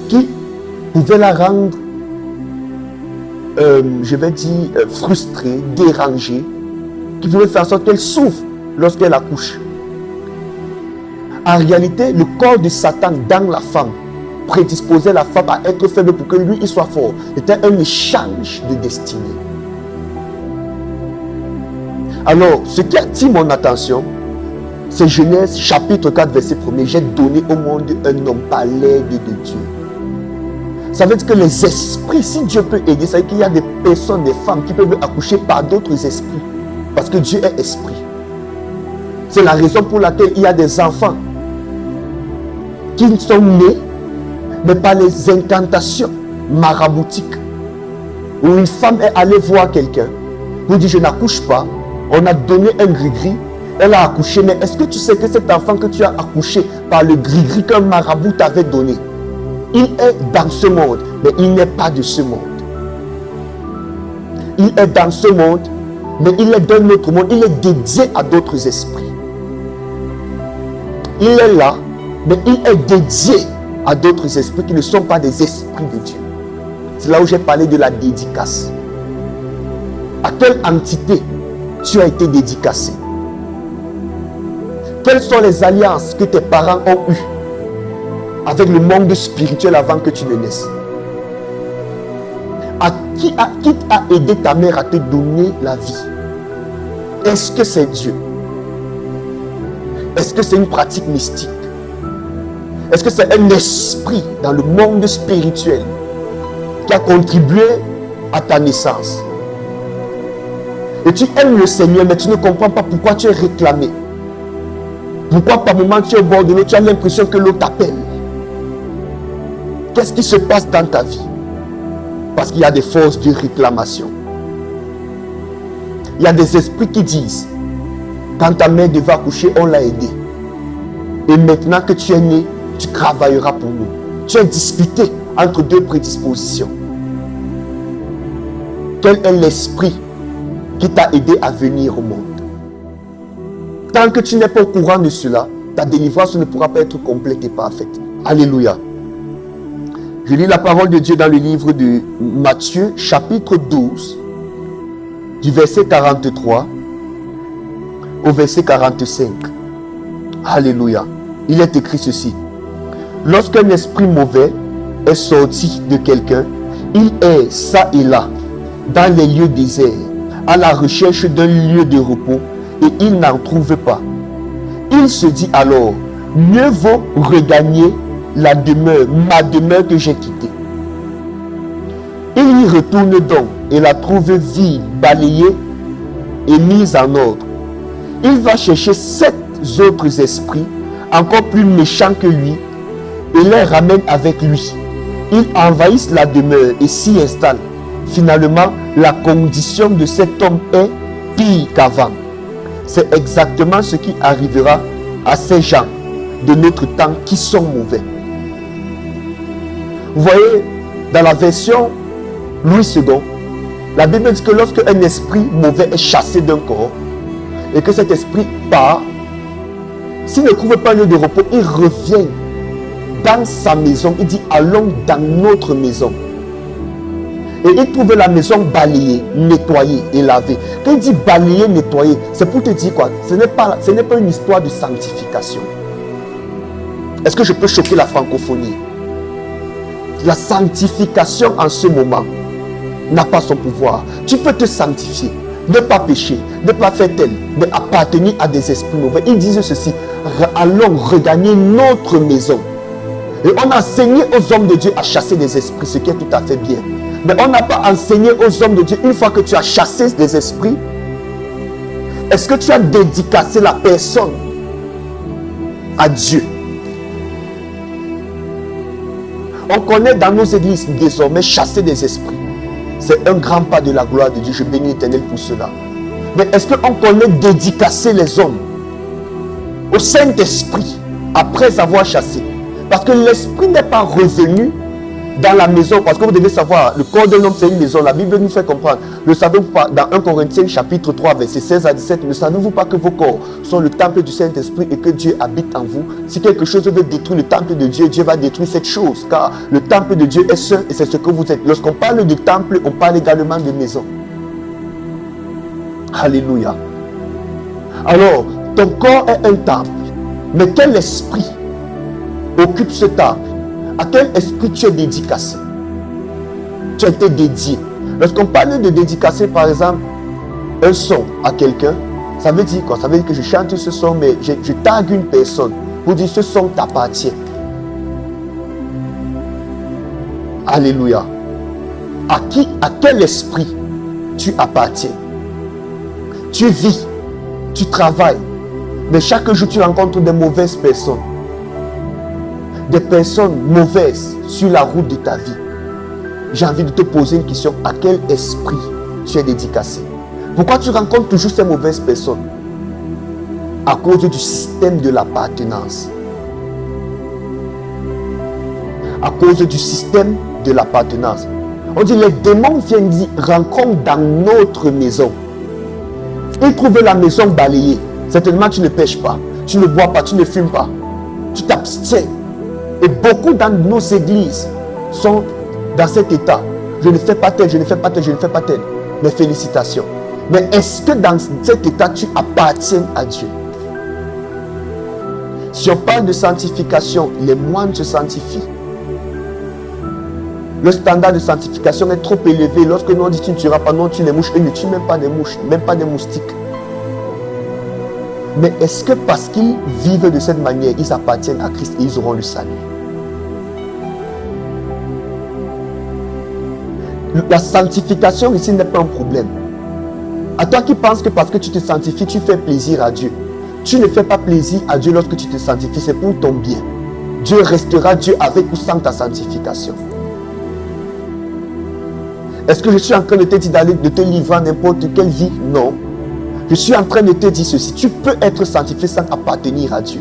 qui pouvait la rendre, frustrée, dérangée, qui pouvait faire en sorte qu'elle souffre lorsqu'elle accouche. En réalité, le corps de Satan dans la femme prédisposait la femme à être faible pour que lui, il soit fort. C'était un échange de destinée. Alors, ce qui attire mon attention, c'est Genèse chapitre 4, verset 1er. J'ai donné au monde un homme par l'aide de Dieu. Ça veut dire que les esprits, si Dieu peut aider, ça veut dire qu'il y a des personnes, des femmes qui peuvent accoucher par d'autres esprits. Parce que Dieu est esprit. C'est la raison pour laquelle il y a des enfants qui sont nés, mais par les incantations maraboutiques. Où une femme est allée voir quelqu'un, vous dit je n'accouche pas, on a donné un gris-gris, elle a accouché, mais est-ce que tu sais que cet enfant que tu as accouché par le gris-gris qu'un marabout t'avait donné, il est dans ce monde, mais il n'est pas de ce monde. Il est dans ce monde, mais il est d'un autre monde, il est dédié à d'autres esprits. Il est là, mais il est dédié à d'autres esprits qui ne sont pas des esprits de Dieu. C'est là où j'ai parlé de la dédicace. À quelle entité tu as été dédicacé? Quelles sont les alliances que tes parents ont eues avec le monde spirituel avant que tu ne naisses? Qui t'a aidé ta mère à te donner la vie? Est-ce que c'est Dieu? Est-ce que c'est une pratique mystique? Est-ce que c'est un esprit dans le monde spirituel qui a contribué à ta naissance? Et tu aimes le Seigneur, mais tu ne comprends pas pourquoi tu es réclamé. Pourquoi par moment tu es au bord de l'eau, tu as l'impression que l'eau t'appelle. Qu'est-ce qui se passe dans ta vie? Parce qu'il y a des forces de réclamation. Il y a des esprits qui disent, quand ta mère devait accoucher, on l'a aidé. Et maintenant que tu es né, tu travailleras pour nous. Tu es disputé entre deux prédispositions. Quel est l'esprit qui t'a aidé à venir au monde? Tant que tu n'es pas au courant de cela, ta délivrance ne pourra pas être complète et parfaite. Alléluia. Je lis la parole de Dieu dans le livre de Matthieu, chapitre 12, du verset 43 au verset 45. Alléluia. Il est écrit ceci. Lorsqu'un esprit mauvais est sorti de quelqu'un, il est ça et là, dans les lieux déserts, à la recherche d'un lieu de repos, et il n'en trouve pas. Il se dit alors, mieux vaut regagner la demeure, ma demeure que j'ai quittée. Il y retourne donc et la trouve vide, balayée et mise en ordre. Il va chercher 7 autres esprits, encore plus méchants que lui, et les ramène avec lui. Ils envahissent la demeure et s'y installent. Finalement, la condition de cet homme est pire qu'avant. C'est exactement ce qui arrivera à ces gens de notre temps qui sont mauvais. Vous voyez, dans la version Louis II, la Bible dit que lorsque un esprit mauvais est chassé d'un corps et que cet esprit part, s'il ne trouve pas un lieu de repos, il revient dans sa maison. Il dit, allons dans notre maison. Et il trouve la maison balayée, nettoyée et lavée. Quand il dit balayer, nettoyer, c'est pour te dire quoi? Ce n'est pas une histoire de sanctification. Est-ce que je peux choquer la francophonie? La sanctification en ce moment n'a pas son pouvoir. Tu peux te sanctifier, ne pas pécher, ne pas faire tel, mais appartenir à des esprits mauvais. Ils disent ceci: allons regagner notre maison. Et on a enseigné aux hommes de Dieu à chasser des esprits, ce qui est tout à fait bien. Mais on n'a pas enseigné aux hommes de Dieu, une fois que tu as chassé des esprits, est-ce que tu as dédicacé la personne à Dieu? On connaît dans nos églises désormais chasser des esprits. C'est un grand pas de la gloire de Dieu. Je bénis l'Éternel pour cela. Mais est-ce qu'on connaît dédicacer les hommes au Saint-Esprit après avoir chassé? Parce que l'esprit n'est pas revenu dans la maison. Parce que vous devez savoir, le corps d'un homme c'est une maison. La Bible nous fait comprendre. Ne savez-vous pas, dans 1 Corinthiens chapitre 3 verset 16 à 17, ne savez-vous pas que vos corps sont le temple du Saint-Esprit et que Dieu habite en vous? Si quelque chose veut détruire le temple de Dieu, Dieu va détruire cette chose. Car le temple de Dieu est saint et c'est ce que vous êtes. Lorsqu'on parle de temple, on parle également de maison. Alléluia. Alors, ton corps est un temple. Mais quel esprit occupe ce temple? À quel esprit tu es dédicacé? Tu as été dédié. Lorsqu'on parle de dédicacer, par exemple, un son à quelqu'un, ça veut dire quoi? Ça veut dire que je chante ce son, mais je tague une personne pour dire ce son t'appartient. Alléluia. À quel esprit tu appartiens? Tu vis, tu travailles, mais chaque jour tu rencontres des mauvaises personnes. Des personnes mauvaises sur la route de ta vie. J'ai envie de te poser une question. À quel esprit tu es dédicacé? Pourquoi tu rencontres toujours ces mauvaises personnes? À cause du système de l'appartenance. À cause du système de l'appartenance. On dit les démons viennent dire rencontre dans notre maison. Ils trouvent la maison balayée. Certainement tu ne pêches pas, tu ne bois pas, tu ne fumes pas. Tu t'abstiens. Et beaucoup dans nos églises sont dans cet état. Je ne fais pas tel, je ne fais pas tel, je ne fais pas tel. Mes félicitations. Mais est-ce que dans cet état, tu appartiens à Dieu? Si on parle de sanctification, les moines se sanctifient. Le standard de sanctification est trop élevé. Lorsque nous on dit tu ne tueras pas, non, tu les mouches. Eux ne tuent même pas des mouches, même pas des moustiques. Mais est-ce que parce qu'ils vivent de cette manière, ils appartiennent à Christ et ils auront le salut? La sanctification ici n'est pas un problème. À toi qui penses que parce que tu te sanctifies, tu fais plaisir à Dieu. Tu ne fais pas plaisir à Dieu lorsque tu te sanctifies, c'est pour ton bien. Dieu restera Dieu avec ou sans ta sanctification. Est-ce que je suis en train de te dire de te livrer à n'importe quelle vie? Non. Je suis en train de te dire ceci. Tu peux être sanctifié sans appartenir à Dieu.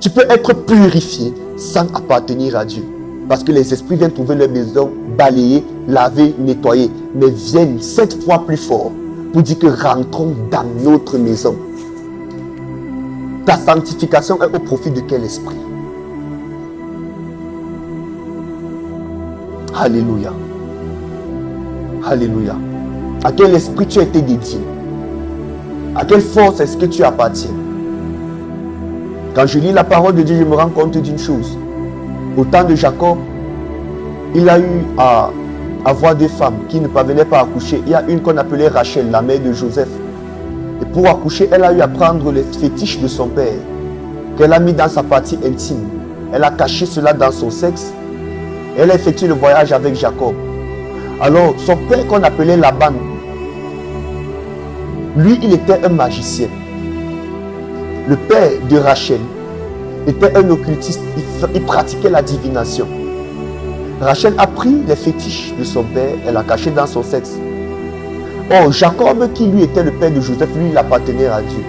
Tu peux être purifié sans appartenir à Dieu. Parce que les esprits viennent trouver leur maison balayée, lavée, nettoyée. Mais viennent 7 fois plus fort pour dire que rentrons dans notre maison. Ta sanctification est au profit de quel esprit? Alléluia. Alléluia. À quel esprit tu as été dédié? À quelle force est-ce que tu appartiens? Quand je lis la parole de Dieu, je me rends compte d'une chose. Au temps de Jacob, il a eu à avoir des femmes qui ne parvenaient pas à accoucher. Il y a une qu'on appelait Rachel, la mère de Joseph. Et pour accoucher, elle a eu à prendre les fétiches de son père, qu'elle a mis dans sa partie intime. Elle a caché cela dans son sexe. Elle a effectué le voyage avec Jacob. Alors, son père qu'on appelait Laban, lui, il était un magicien. Le père de Rachel était un occultiste. Il pratiquait la divination. Rachel a pris les fétiches de son père, elle a caché dans son sexe. Or, Jacob, qui lui était le père de Joseph, lui, il appartenait à Dieu.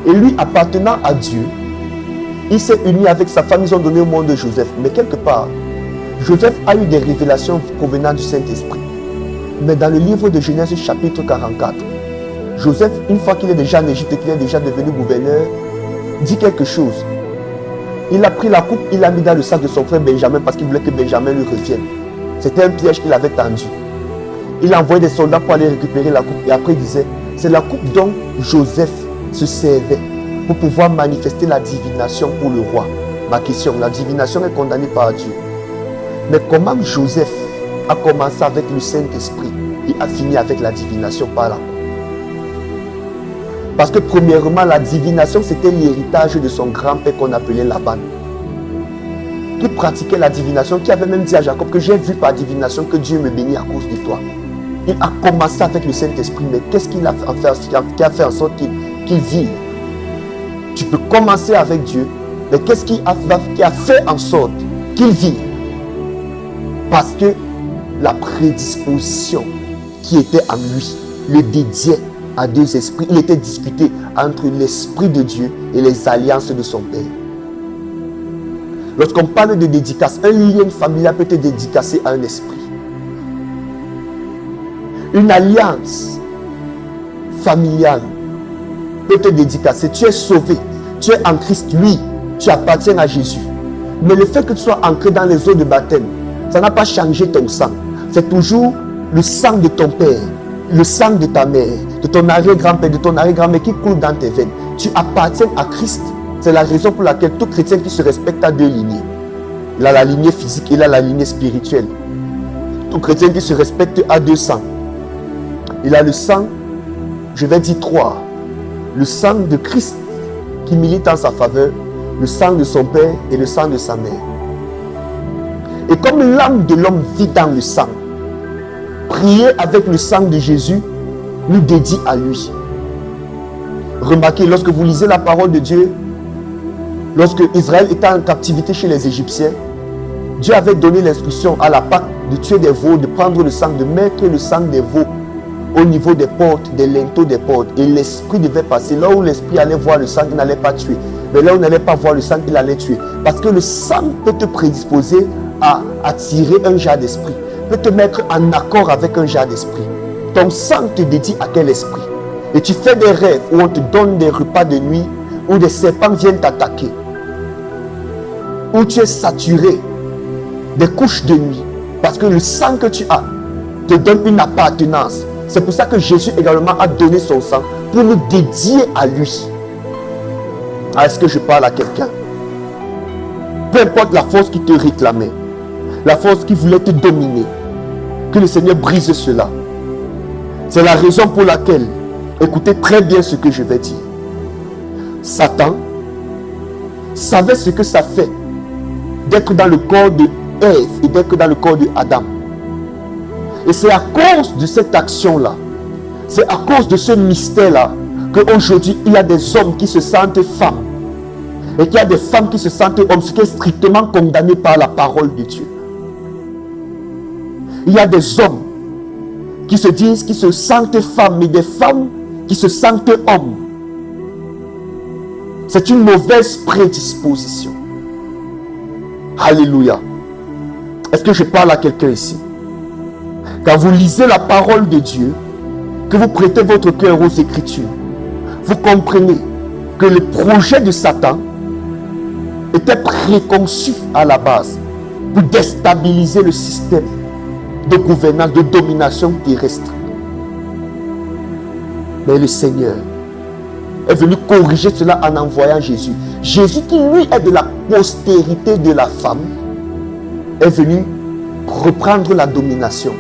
Et lui, appartenant à Dieu, il s'est uni avec sa femme, ils ont donné au monde de Joseph. Mais quelque part, Joseph a eu des révélations provenant du Saint-Esprit. Mais dans le livre de Genèse chapitre 44, Joseph, une fois qu'il est déjà en Égypte et qu'il est déjà devenu gouverneur, dit quelque chose. Il a pris la coupe, il l'a mis dans le sac de son frère Benjamin parce qu'il voulait que Benjamin lui revienne. C'était un piège qu'il avait tendu. Il a envoyé des soldats pour aller récupérer la coupe. Et après, il disait, c'est la coupe dont Joseph se servait pour pouvoir manifester la divination pour le roi. Ma question, la divination est condamnée par Dieu. Mais comment Joseph a commencé avec le Saint-Esprit et a fini avec la divination par la coupe? Parce que premièrement, la divination, c'était l'héritage de son grand-père qu'on appelait Laban, qui pratiquait la divination, qui avait même dit à Jacob que j'ai vu par divination que Dieu me bénit à cause de toi. Il a commencé avec le Saint-Esprit, mais qu'est-ce qu'il a fait en sorte qu'il vive? Tu peux commencer avec Dieu, mais qu'est-ce qui a fait en sorte qu'il vive? Parce que la prédisposition qui était en lui le dédiait à deux esprits. Il était disputé entre l'Esprit de Dieu et les alliances de son Père. Lorsqu'on parle de dédicace, un lien familial peut être dédicacé à un esprit. Une alliance familiale peut te dédicacer. Tu es sauvé, tu es en Christ, lui, tu appartiens à Jésus. Mais le fait que tu sois ancré dans les eaux de baptême, ça n'a pas changé ton sang. C'est toujours le sang de ton père, le sang de ta mère, de ton arrière-grand-père, de ton arrière-grand-mère qui coule dans tes veines. Tu appartiens à Christ. C'est la raison pour laquelle tout chrétien qui se respecte a deux lignées. Il a la lignée physique et il a la lignée spirituelle. Tout chrétien qui se respecte a deux sangs. Il a le sang, je vais dire trois. Le sang de Christ qui milite en sa faveur, le sang de son père et le sang de sa mère. Et comme l'âme de l'homme vit dans le sang, prier avec le sang de Jésus nous dédie à lui. Remarquez, lorsque vous lisez la parole de Dieu, lorsque Israël était en captivité chez les Égyptiens, Dieu avait donné l'instruction à la Pâque de tuer des veaux, de prendre le sang, de mettre le sang des veaux au niveau des portes, des linteaux des portes. Et l'esprit devait passer. Là où l'esprit allait voir le sang, il n'allait pas tuer. Mais là où il n'allait pas voir le sang, il allait tuer. Parce que le sang peut te prédisposer à attirer un genre d'esprit, peut te mettre en accord avec un genre d'esprit. Ton sang te dédie à quel esprit? Et tu fais des rêves où on te donne des repas de nuit, où des serpents viennent t'attaquer, où tu es saturé des couches de nuit, parce que le sang que tu as te donne une appartenance. C'est pour ça que Jésus également a donné son sang pour nous dédier à lui. Est-ce que je parle à quelqu'un? Peu importe la force qui te réclamait, la force qui voulait te dominer, que le Seigneur brise cela. C'est la raison pour laquelle, écoutez très bien ce que je vais dire. Satan savait ce que ça fait d'être dans le corps de Ève et d'être dans le corps de Adam. Et c'est à cause de cette action-là, c'est à cause de ce mystère-là, qu'aujourd'hui, il y a des hommes qui se sentent femmes et qu'il y a des femmes qui se sentent hommes, ce qui est strictement condamné par la parole de Dieu. Il y a des hommes qui se disent, qui se sentent femmes, mais des femmes qui se sentent hommes. C'est une mauvaise prédisposition. Alléluia. Est-ce que je parle à quelqu'un ici? Quand vous lisez la parole de Dieu, que vous prêtez votre cœur aux Écritures, vous comprenez que le projet de Satan était préconçu à la base pour déstabiliser le système de gouvernance, de domination terrestre. Mais le Seigneur est venu corriger cela en envoyant Jésus. Jésus, qui lui est de la postérité de la femme, est venu reprendre la domination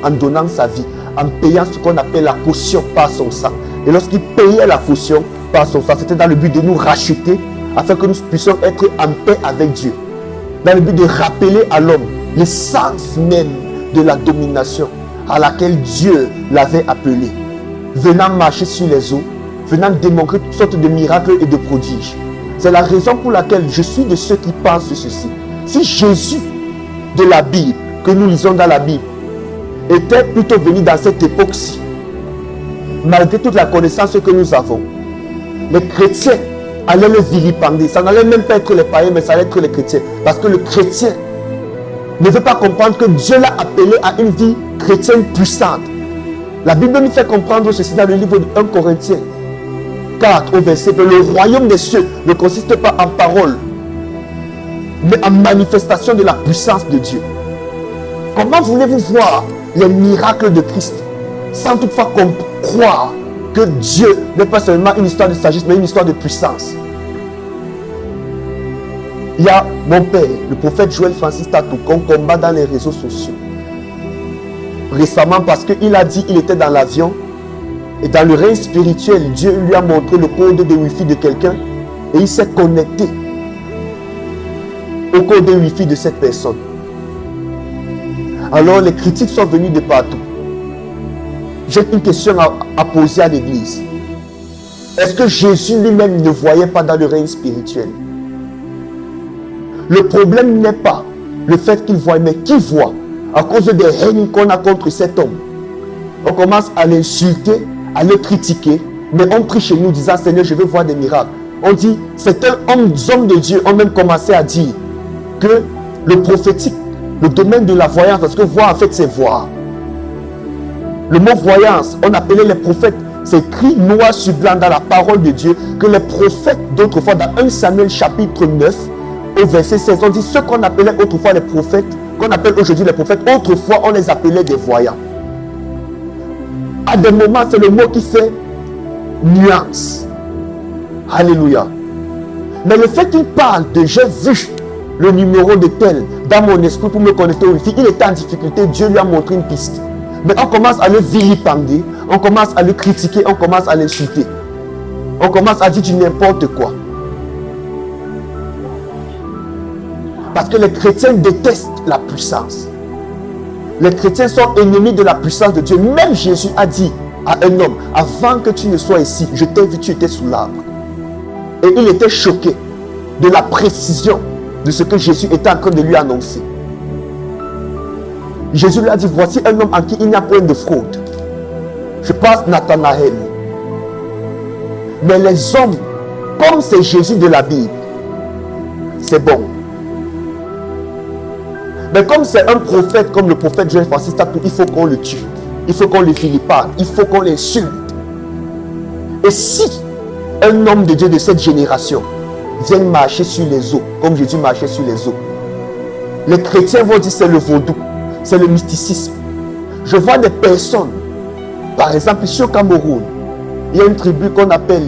en donnant sa vie, en payant ce qu'on appelle la caution par son sang. Et lorsqu'il payait la caution par son sang, c'était dans le but de nous racheter, afin que nous puissions être en paix avec Dieu. Dans le but de rappeler à l'homme l'essence même de la domination à laquelle Dieu l'avait appelé. Venant marcher sur les eaux, venant démontrer toutes sortes de miracles et de prodiges. C'est la raison pour laquelle je suis de ceux qui pensent ceci. Si Jésus de la Bible, que nous lisons dans la Bible, était plutôt venu dans cette époque-ci, malgré toute la connaissance que nous avons, les chrétiens allaient le vilipender. Ça n'allait même pas être les païens, mais ça allait être les chrétiens. Parce que le chrétien ne veut pas comprendre que Dieu l'a appelé à une vie chrétienne puissante. La Bible nous fait comprendre ceci dans le livre de 1 Corinthiens 4 au verset 2. Le royaume des cieux ne consiste pas en parole, mais en manifestation de la puissance de Dieu. Comment voulez-vous voir les miracles de Christ sans toutefois croire que Dieu n'est pas seulement une histoire de sagesse, mais une histoire de puissance? Il y a mon père, le prophète Joël Francis Tatou, qu'on combat dans les réseaux sociaux. Récemment, parce qu'il a dit qu'il était dans l'avion, et dans le règne spirituel, Dieu lui a montré le code de Wi-Fi de quelqu'un, et il s'est connecté au code de Wi-Fi de cette personne. Alors les critiques sont venues de partout. J'ai une question à poser à l'église. Est-ce que Jésus lui-même ne voyait pas dans le règne spirituel? Le problème n'est pas le fait qu'il voit, mais qui voit à cause des haines qu'on a contre cet homme. On commence à l'insulter, à le critiquer, mais on prie chez nous disant Seigneur, je veux voir des miracles. On dit, certains hommes de Dieu ont même commencé à dire que le prophétique, le domaine de la voyance, parce que voir en fait c'est voir. Le mot voyance, on appelait les prophètes, c'est écrit noir sur blanc dans la parole de Dieu, que les prophètes d'autrefois, dans 1 Samuel chapitre 9, au verset 16, on dit ceux qu'on appelait autrefois les prophètes, qu'on appelle aujourd'hui les prophètes, autrefois on les appelait des voyants. À des moments, c'est le mot qui fait nuance. Alléluia. Mais le fait qu'il parle de j'ai vu le numéro de tel dans mon esprit pour me connecter au Wi-Fi, il était en difficulté, Dieu lui a montré une piste. Mais on commence à le vilipender, on commence à le critiquer, on commence à l'insulter. On commence à dire du n'importe quoi. Parce que les chrétiens détestent la puissance. Les chrétiens sont ennemis de la puissance de Dieu. Même Jésus a dit à un homme, avant que tu ne sois ici, je t'ai vu, tu étais sous l'arbre. Et il était choqué de la précision de ce que Jésus était en train de lui annoncer. Jésus lui a dit, voici un homme en qui il n'y a point de fraude. Je pense Nathanaël. Mais les hommes, comme c'est Jésus de la Bible, c'est bon. Mais comme c'est un prophète, comme le prophète Joël Francis Tatou, il faut qu'on le tue. Il faut qu'on le vilipende. Il faut qu'on l'insulte. Et si un homme de Dieu de cette génération vient marcher sur les eaux, comme Jésus marchait sur les eaux, les chrétiens vont dire c'est le vaudou, c'est le mysticisme. Je vois des personnes, par exemple ici au Cameroun, il y a une tribu qu'on appelle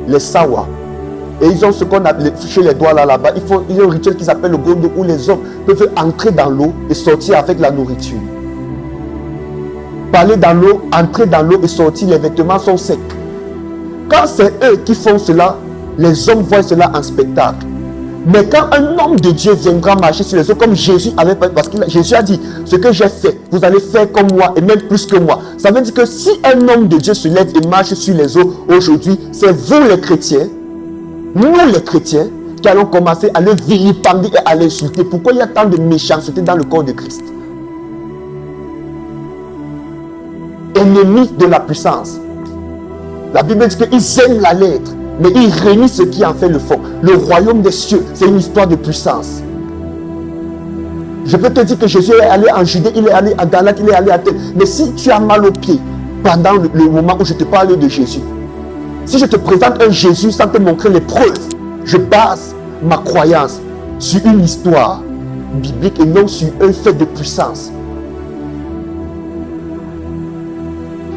les Sawa. Et ils ont ce qu'on appelle chez les doigts là-bas. Il y a un rituel qu'ils appellent le gondo où les hommes peuvent entrer dans l'eau et sortir avec la nourriture. Parler dans l'eau, entrer dans l'eau et sortir, les vêtements sont secs. Quand c'est eux qui font cela, les hommes voient cela en spectacle. Mais quand un homme de Dieu viendra marcher sur les eaux, comme Jésus avait fait, parce que Jésus a dit, ce que j'ai fait, vous allez faire comme moi et même plus que moi. Ça veut dire que si un homme de Dieu se lève et marche sur les eaux aujourd'hui, c'est vous les chrétiens, nous les chrétiens, qui allons commencer à le vilipender et à l'insulter. Pourquoi il y a tant de méchanceté dans le corps de Christ? Ennemis de la puissance. La Bible dit qu'ils aiment la lettre, mais ils renient ce qui en fait le fond. Le royaume des cieux, c'est une histoire de puissance. Je peux te dire que Jésus est allé en Judée, il est allé à Galate, il est allé à tel. Mais si tu as mal au pied pendant le moment où je te parle de Jésus, si je te présente un Jésus sans te montrer les preuves, je base ma croyance sur une histoire biblique et non sur un fait de puissance.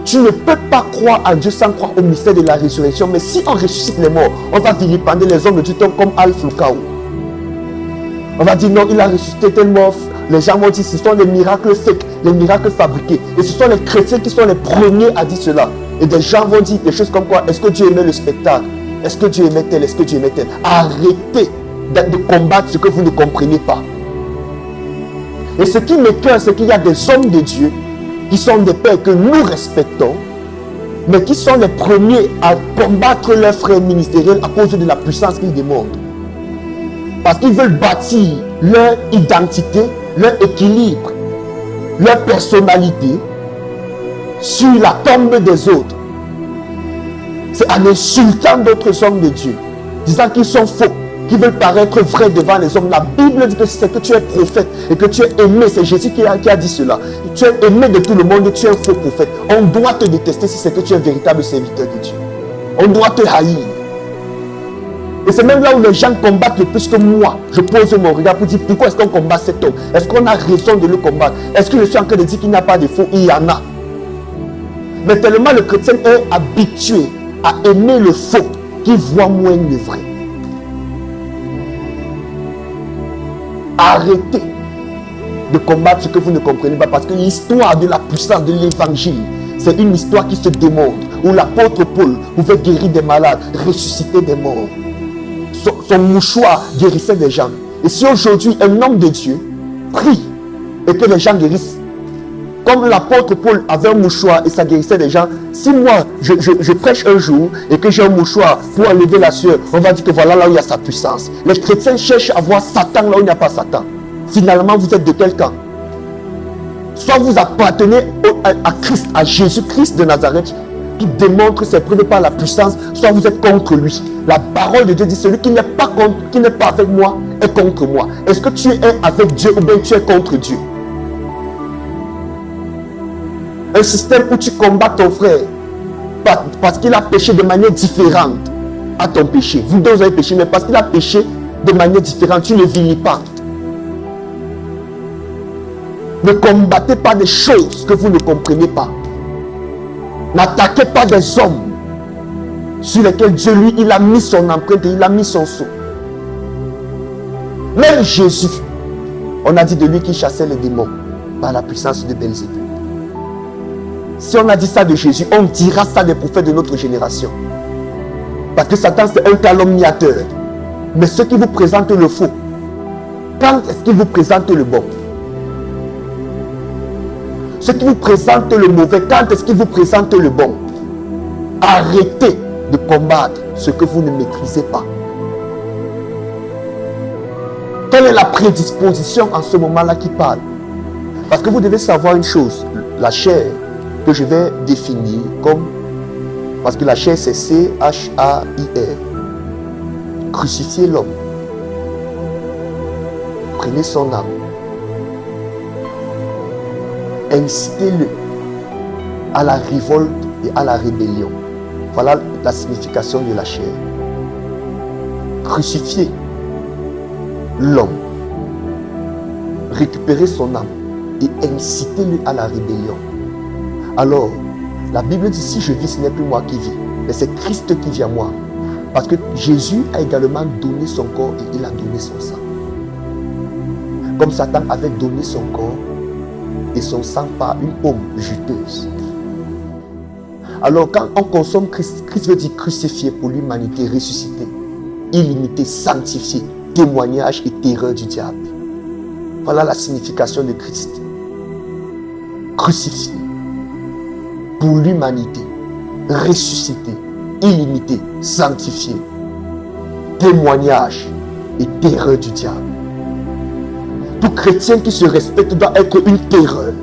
Tu ne peux pas croire en Dieu sans croire au mystère de la résurrection. Mais si on ressuscite les morts, on va vilipender les hommes de Dieu comme Alpha Lucao. On va dire non, il a ressuscité tel mort. Les gens vont dire ce sont les miracles fake, les miracles fabriqués. Et ce sont les chrétiens qui sont les premiers à dire cela. Et des gens vont dire des choses comme quoi, est-ce que Dieu aimait le spectacle? Est-ce que Dieu aimait tel? Est-ce que Dieu aimait tel? Arrêtez de combattre ce que vous ne comprenez pas. Et ce qui m'écoeure, c'est qu'il y a des hommes de Dieu qui sont des pères que nous respectons, mais qui sont les premiers à combattre leurs frères ministériels à cause de la puissance qu'ils démontrent. Parce qu'ils veulent bâtir leur identité, leur équilibre, leur personnalité sur la tombe des autres. C'est en insultant d'autres hommes de Dieu, disant qu'ils sont faux, qu'ils veulent paraître vrais devant les hommes. La Bible dit que c'est que tu es prophète et que tu es aimé. C'est Jésus qui a dit cela. Tu es aimé de tout le monde et tu es un faux prophète. On doit te détester si c'est que tu es un véritable serviteur de Dieu. On doit te haïr. Et c'est même là où les gens combattent le plus que moi. Je pose mon regard pour dire pourquoi est-ce qu'on combat cet homme? Est-ce qu'on a raison de le combattre? Est-ce que je suis en train de dire qu'il n'y a pas de faux? Il y en a. Mais tellement le chrétien est habitué à aimer le faux qu'il voit moins le vrai. Arrêtez de combattre ce que vous ne comprenez pas, parce que l'histoire de la puissance de l'évangile, c'est une histoire qui se démontre, où l'apôtre Paul pouvait guérir des malades, ressusciter des morts. Son mouchoir guérissait des gens. Et si aujourd'hui un homme de Dieu prie et que les gens guérissent, comme l'apôtre Paul avait un mouchoir et ça guérissait des gens, si moi je prêche un jour et que j'ai un mouchoir pour enlever la sueur, on va dire que voilà là où il y a sa puissance. Les chrétiens cherchent à voir Satan là où il n'y a pas Satan. Finalement, vous êtes de quel camp? Soit vous appartenez à Christ, à Jésus-Christ de Nazareth, qui démontre ses preuves par la puissance, soit vous êtes contre lui. La parole de Dieu dit, celui qui n'est pas avec moi est contre moi. Est-ce que tu es avec Dieu ou bien tu es contre Dieu? Un système où tu combats ton frère parce qu'il a péché de manière différente à ton péché. Vous deux avez péché, mais parce qu'il a péché de manière différente, tu ne vilipends. Ne combattez pas des choses que vous ne comprenez pas. N'attaquez pas des hommes sur lesquels Dieu, lui, il a mis son empreinte et il a mis son sceau. Même Jésus, on a dit de lui qu'il chassait les démons par la puissance de Belzébuth. Si on a dit ça de Jésus, on dira ça des prophètes de notre génération. Parce que Satan, c'est un calomniateur. Mais ceux qui vous présentent le faux, quand est-ce qu'ils vous présentent le bon? Ceux qui vous présentent le mauvais, quand est-ce qu'ils vous présentent le bon? Arrêtez de combattre ce que vous ne maîtrisez pas. Quelle est la prédisposition en ce moment-là qui parle? Parce que vous devez savoir une chose, la chair que je vais définir comme, parce que la chair c'est C-H-A-I-R, crucifier l'homme, prenez son âme, incitez-le à la révolte et à la rébellion. Voilà la signification de la chair. Crucifier l'homme, récupérer son âme et inciter-le à la rébellion. Alors, la Bible dit, si je vis, ce n'est plus moi qui vis, mais c'est Christ qui vit en moi. Parce que Jésus a également donné son corps et il a donné son sang. Comme Satan avait donné son corps et son sang par une pomme juteuse. Alors, quand on consomme Christ, Christ veut dire crucifié pour l'humanité, ressuscité, illimité, sanctifié, témoignage et terreur du diable. Voilà la signification de Christ. Crucifié pour l'humanité, ressuscité, illimité, sanctifié, témoignage et terreur du diable. Tout chrétien qui se respecte doit être une terreur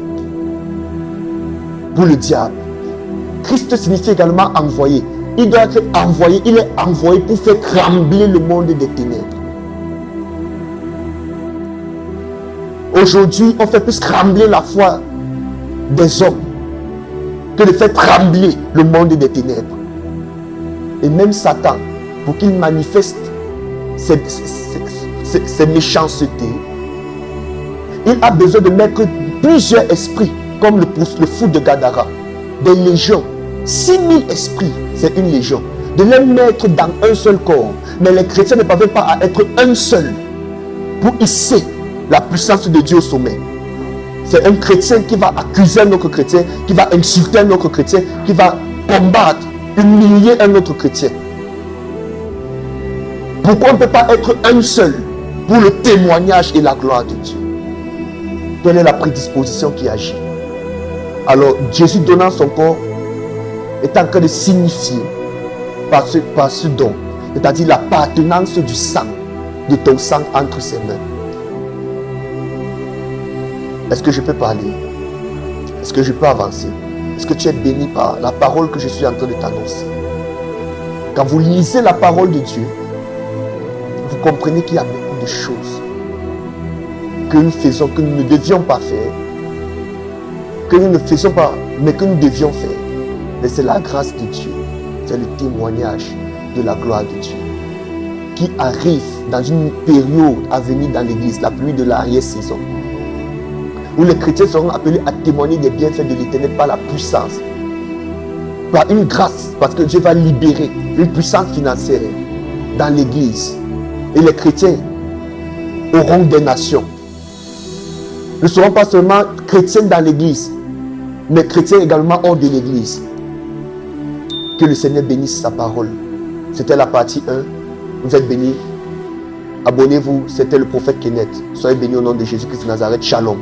pour le diable. Christ signifie également envoyé. Il doit être envoyé, il est envoyé pour faire trembler le monde des ténèbres. Aujourd'hui, on fait plus trembler la foi des hommes que de faire trembler le monde des ténèbres. Et même Satan, pour qu'il manifeste ses méchancetés, il a besoin de mettre plusieurs esprits, comme le fou de Gadara, des légions. 6000 esprits, c'est une légion. De les mettre dans un seul corps. Mais les chrétiens ne parviennent pas à être un seul pour hisser la puissance de Dieu au sommet. C'est un chrétien qui va accuser un autre chrétien, qui va insulter un autre chrétien, qui va combattre, humilier un autre chrétien. Pourquoi on ne peut pas être un seul pour le témoignage et la gloire de Dieu? Quelle est la prédisposition qui agit? Alors, Jésus donnant son corps est en train de signifier par ce don, c'est-à-dire l'appartenance du sang, de ton sang entre ses mains. Est-ce que je peux parler? Est-ce que je peux avancer? Est-ce que tu es béni par la parole que je suis en train de t'annoncer? Quand vous lisez la parole de Dieu, vous comprenez qu'il y a beaucoup de choses que nous faisons, que nous ne devions pas faire, que nous ne faisons pas, mais que nous devions faire. Mais c'est la grâce de Dieu, c'est le témoignage de la gloire de Dieu. qui arrive dans une période à venir dans l'église, la pluie de l'arrière-saison, où les chrétiens seront appelés à témoigner des bienfaits de l'Éternel par la puissance, par une grâce, parce que Dieu va libérer une puissance financière dans l'église. Et les chrétiens auront des nations. Ne seront pas seulement chrétiens dans l'église, mais chrétiens également hors de l'église. Que le Seigneur bénisse sa parole. C'était la partie 1. Vous êtes bénis. Abonnez-vous. C'était le prophète Kenneth. Soyez bénis au nom de Jésus-Christ de Nazareth. Shalom.